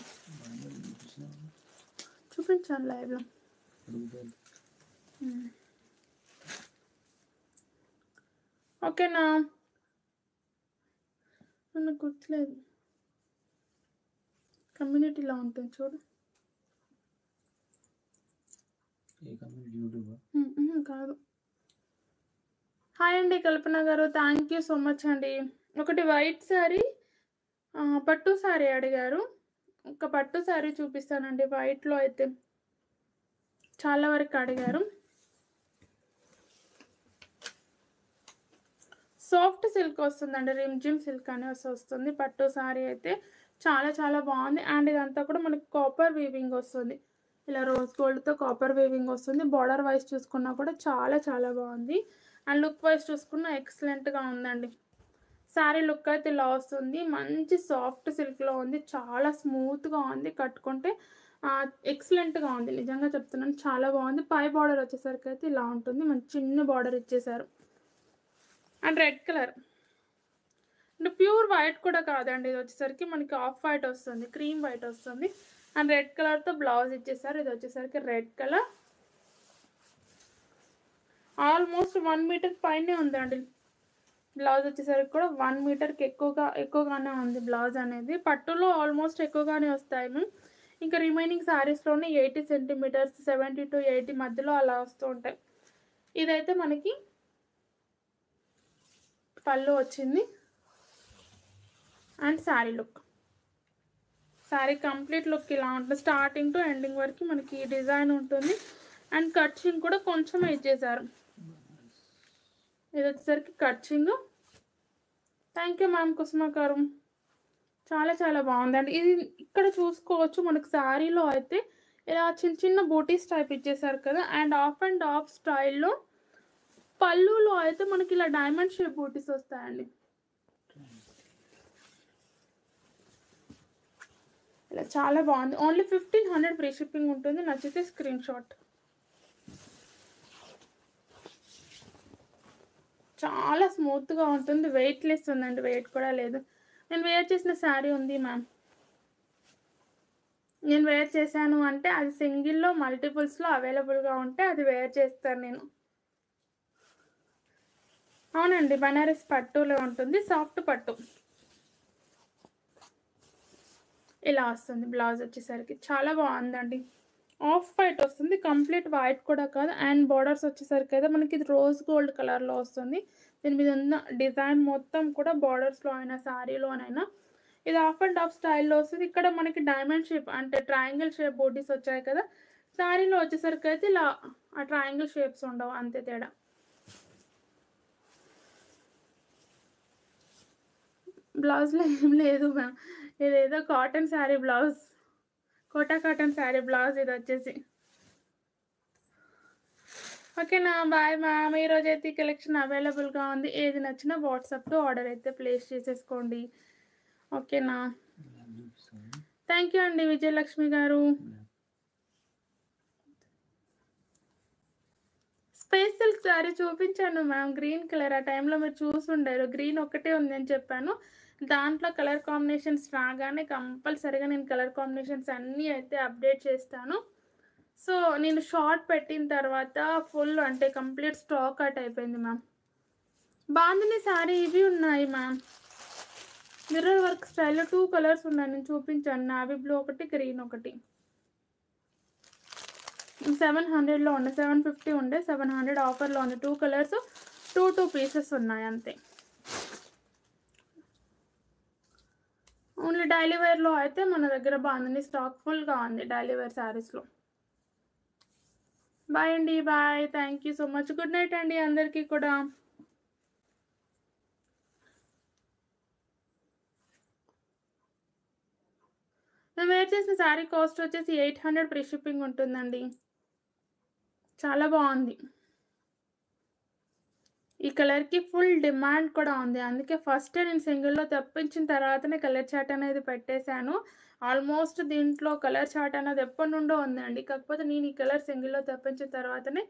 చూపించాను లైవ్లో. ఓకేనా, నాకు గుర్తులేదు. కమ్యూనిటీలో ఉంటుంది చూడు. కాదు. హాయ్ అండి కల్పన గారు, థ్యాంక్ యూ సో మచ్ అండి. ఒకటి వైట్ శారీ, పట్టు శారీ అడిగారు. ఒక పట్టు శారీ చూపిస్తానండి. వైట్లో అయితే చాలా వరకు అడిగారు. సాఫ్ట్ సిల్క్ వస్తుందండి, రిమ్జిమ్ సిల్క్ అనేసి వస్తుంది. పట్టు శారీ అయితే చాలా చాలా బాగుంది. అండ్ ఇదంతా కూడా మనకి కాపర్ వీవింగ్ వస్తుంది. ఇలా రోజ్ గోల్డ్తో కాపర్ వీవింగ్ వస్తుంది. బార్డర్ వైజ్ చూసుకున్నా కూడా చాలా చాలా బాగుంది. అండ్ లుక్ వైజ్ చూసుకున్నా ఎక్సలెంట్గా ఉందండి. శారీ లుక్ అయితే ఇలా వస్తుంది. మంచి సాఫ్ట్ సిల్క్లో ఉంది, చాలా స్మూత్గా ఉంది. కట్టుకుంటే ఎక్సలెంట్గా ఉంది, నిజంగా చెప్తున్నాను, చాలా బాగుంది. పై బార్డర్ వచ్చేసరికి అయితే ఇలా ఉంటుంది, మంచి చిన్న బార్డర్ ఇచ్చేసారు. అండ్ రెడ్ కలర్ అంటే ప్యూర్ వైట్ కూడా కాదండి, ఇది వచ్చేసరికి మనకి ఆఫ్ వైట్ వస్తుంది, క్రీమ్ వైట్ వస్తుంది. అండ్ రెడ్ కలర్తో బ్లౌజ్ ఇచ్చేసారు. ఇది వచ్చేసరికి రెడ్ కలర్, ఆల్మోస్ట్ 1 మీటర్ పైనే ఉందండి. బ్లౌజ్ వచ్చేసరికి కూడా 1 మీటర్కి ఎక్కువగానే ఉంది బ్లౌజ్ అనేది. పట్టులో ఆల్మోస్ట్ ఎక్కువగానే వస్తాయి. ఇంకా రిమైనింగ్ శారీస్లోనే 80 సెంటీమీటర్స్ 70 to 80 మధ్యలో అలా వస్తూ ఉంటాయి. ఇదైతే మనకి పళ్ళు వచ్చింది. And sari look, sari complete look ఇలా ఉంటుంది. స్టార్టింగ్ టు ఎండింగ్ వరకు మనకి ఈ డిజైన్ ఉంటుంది. అండ్ కట్చింగ్ కూడా కొంచెం ఇచ్చేసారు. ఇది వచ్చేసరికి కట్చింగ్. థ్యాంక్ యూ మ్యామ్ కుసుమ గారు, చాలా చాలా బాగుందండి. ఇది ఇక్కడ చూసుకోవచ్చు, మనకి శారీలో అయితే ఇలా చిన్న చిన్న బూటీస్ టైప్ ఇచ్చేసారు కదా. అండ్ ఆఫ్ స్టైల్లో పళ్ళులో అయితే మనకి ఇలా డైమండ్ షేప్ బూటీస్ వస్తాయండి. ఇలా చాలా బాగుంది. ఓన్లీ 1500 ఫ్రీ షిప్పింగ్ ఉంటుంది. నచ్చితే స్క్రీన్ షాట్. చాలా స్మూత్గా ఉంటుంది, వెయిట్లెస్ ఉందండి, వెయిట్ కూడా లేదు. నేను వేర్ చేసిన శారీ ఉంది మ్యామ్, నేను వేర్ చేశాను అంటే అది సింగిల్లో మల్టిపుల్స్లో అవైలబుల్గా ఉంటే అది వేర్ చేస్తాను నేను. అవునండి, బనారస్ పట్టులో ఉంటుంది, సాఫ్ట్ పట్టు. ఇలా వస్తుంది బ్లౌజ్ వచ్చేసరికి, చాలా బాగుందండి. ఆఫ్ వైట్ వస్తుంది, కంప్లీట్ వైట్ కూడా కాదు. అండ్ బార్డర్స్ వచ్చేసరికి అయితే మనకి ఇది రోజ్ గోల్డ్ కలర్లో వస్తుంది. దీని మీద ఉన్న డిజైన్ మొత్తం కూడా బార్డర్స్లో అయినా శారీలోనైనా ఇది ఆఫ్ స్టైల్లో వస్తుంది. ఇక్కడ మనకి డైమండ్ షేప్ అంటే ట్రయాంగిల్ షేప్ బూటీస్ వచ్చాయి కదా. శారీలో వచ్చేసరికి అయితే ఇలా ఆ ట్రయాంగిల్ షేప్స్ ఉండవు, అంతే తేడా. బ్లౌజ్లో ఏం లేదు మ్యామ్, ఇదేదో cotton sari blouse, Kota cotton sari blouse ఇది వచ్చేసి. ఓకేనా, బాయ్ మ్యామ్. ఈరోజు అయితే ఈ కలెక్షన్ అవైలబుల్గా ఉంది. ఏది నచ్చినా వాట్సాప్లో ఆర్డర్ అయితే ప్లేస్ చేసేసుకోండి. ఓకేనా, థ్యాంక్ యూ అండి విజయలక్ష్మి గారు. స్పేస్ సిల్క్ శారీ చూపించాను మ్యామ్, గ్రీన్ కలర్. ఆ టైంలో మీరు చూసుండారు, గ్రీన్ ఒక్కటే ఉంది అని చెప్పాను. దాంట్లో కలర్ కాంబినేషన్స్ రాగానే కంపల్సరీగా నేను కలర్ కాంబినేషన్స్ అన్నీ అయితే అప్డేట్ చేస్తాను. సో నేను షార్ట్ పెట్టిన తర్వాత ఫుల్ అంటే కంప్లీట్ స్టాక్ అవుట్ అయిపోయింది మ్యామ్. బాగుంది శారీ. ఇవి ఉన్నాయి మ్యామ్, మిర్రర్ వర్క్ స్టైల్లో 2 కలర్స్ ఉన్నాయి, నేను చూపించాను. నావీ బ్లూ ఒకటి, గ్రీన్ ఒకటి. 700లో ఉండే, 750 ఉండే, 700 ఆఫర్లో ఉంది. 2 కలర్స్, 2 పీసెస్ ఉన్నాయి అంతే. ఓన్లీ డైలీ వేర్లో అయితే మన దగ్గర బాగుంది, స్టాక్ ఫుల్గా ఉంది డైలీ వేర్ శారీస్లో. బాయ్ అండి, bye, thank you so much. Good night అండి అందరికీ కూడా. నేను వేర్ చేసిన శారీ కాస్ట్ వచ్చేసి 800 ఫ్రీ షిప్పింగ్ ఉంటుందండి. చాలా బావుంది. ఈ కలర్‌కి ఫుల్ డిమాండ్ కూడా ఉంది. అందుకే ఫస్టే నేను సింగిల్‌లో తెప్పించిన తర్వాతనే కలర్ చార్ట్ అనేది పెట్టేశాను. ఆల్మోస్ట్ దీంట్లో కలర్ చార్ట్ అనేది ఎప్పటినుండో ఉందండి. కాకపోతే నేను ఈ కలర్ సింగిల్‌లో తెప్పించిన తర్వాతనే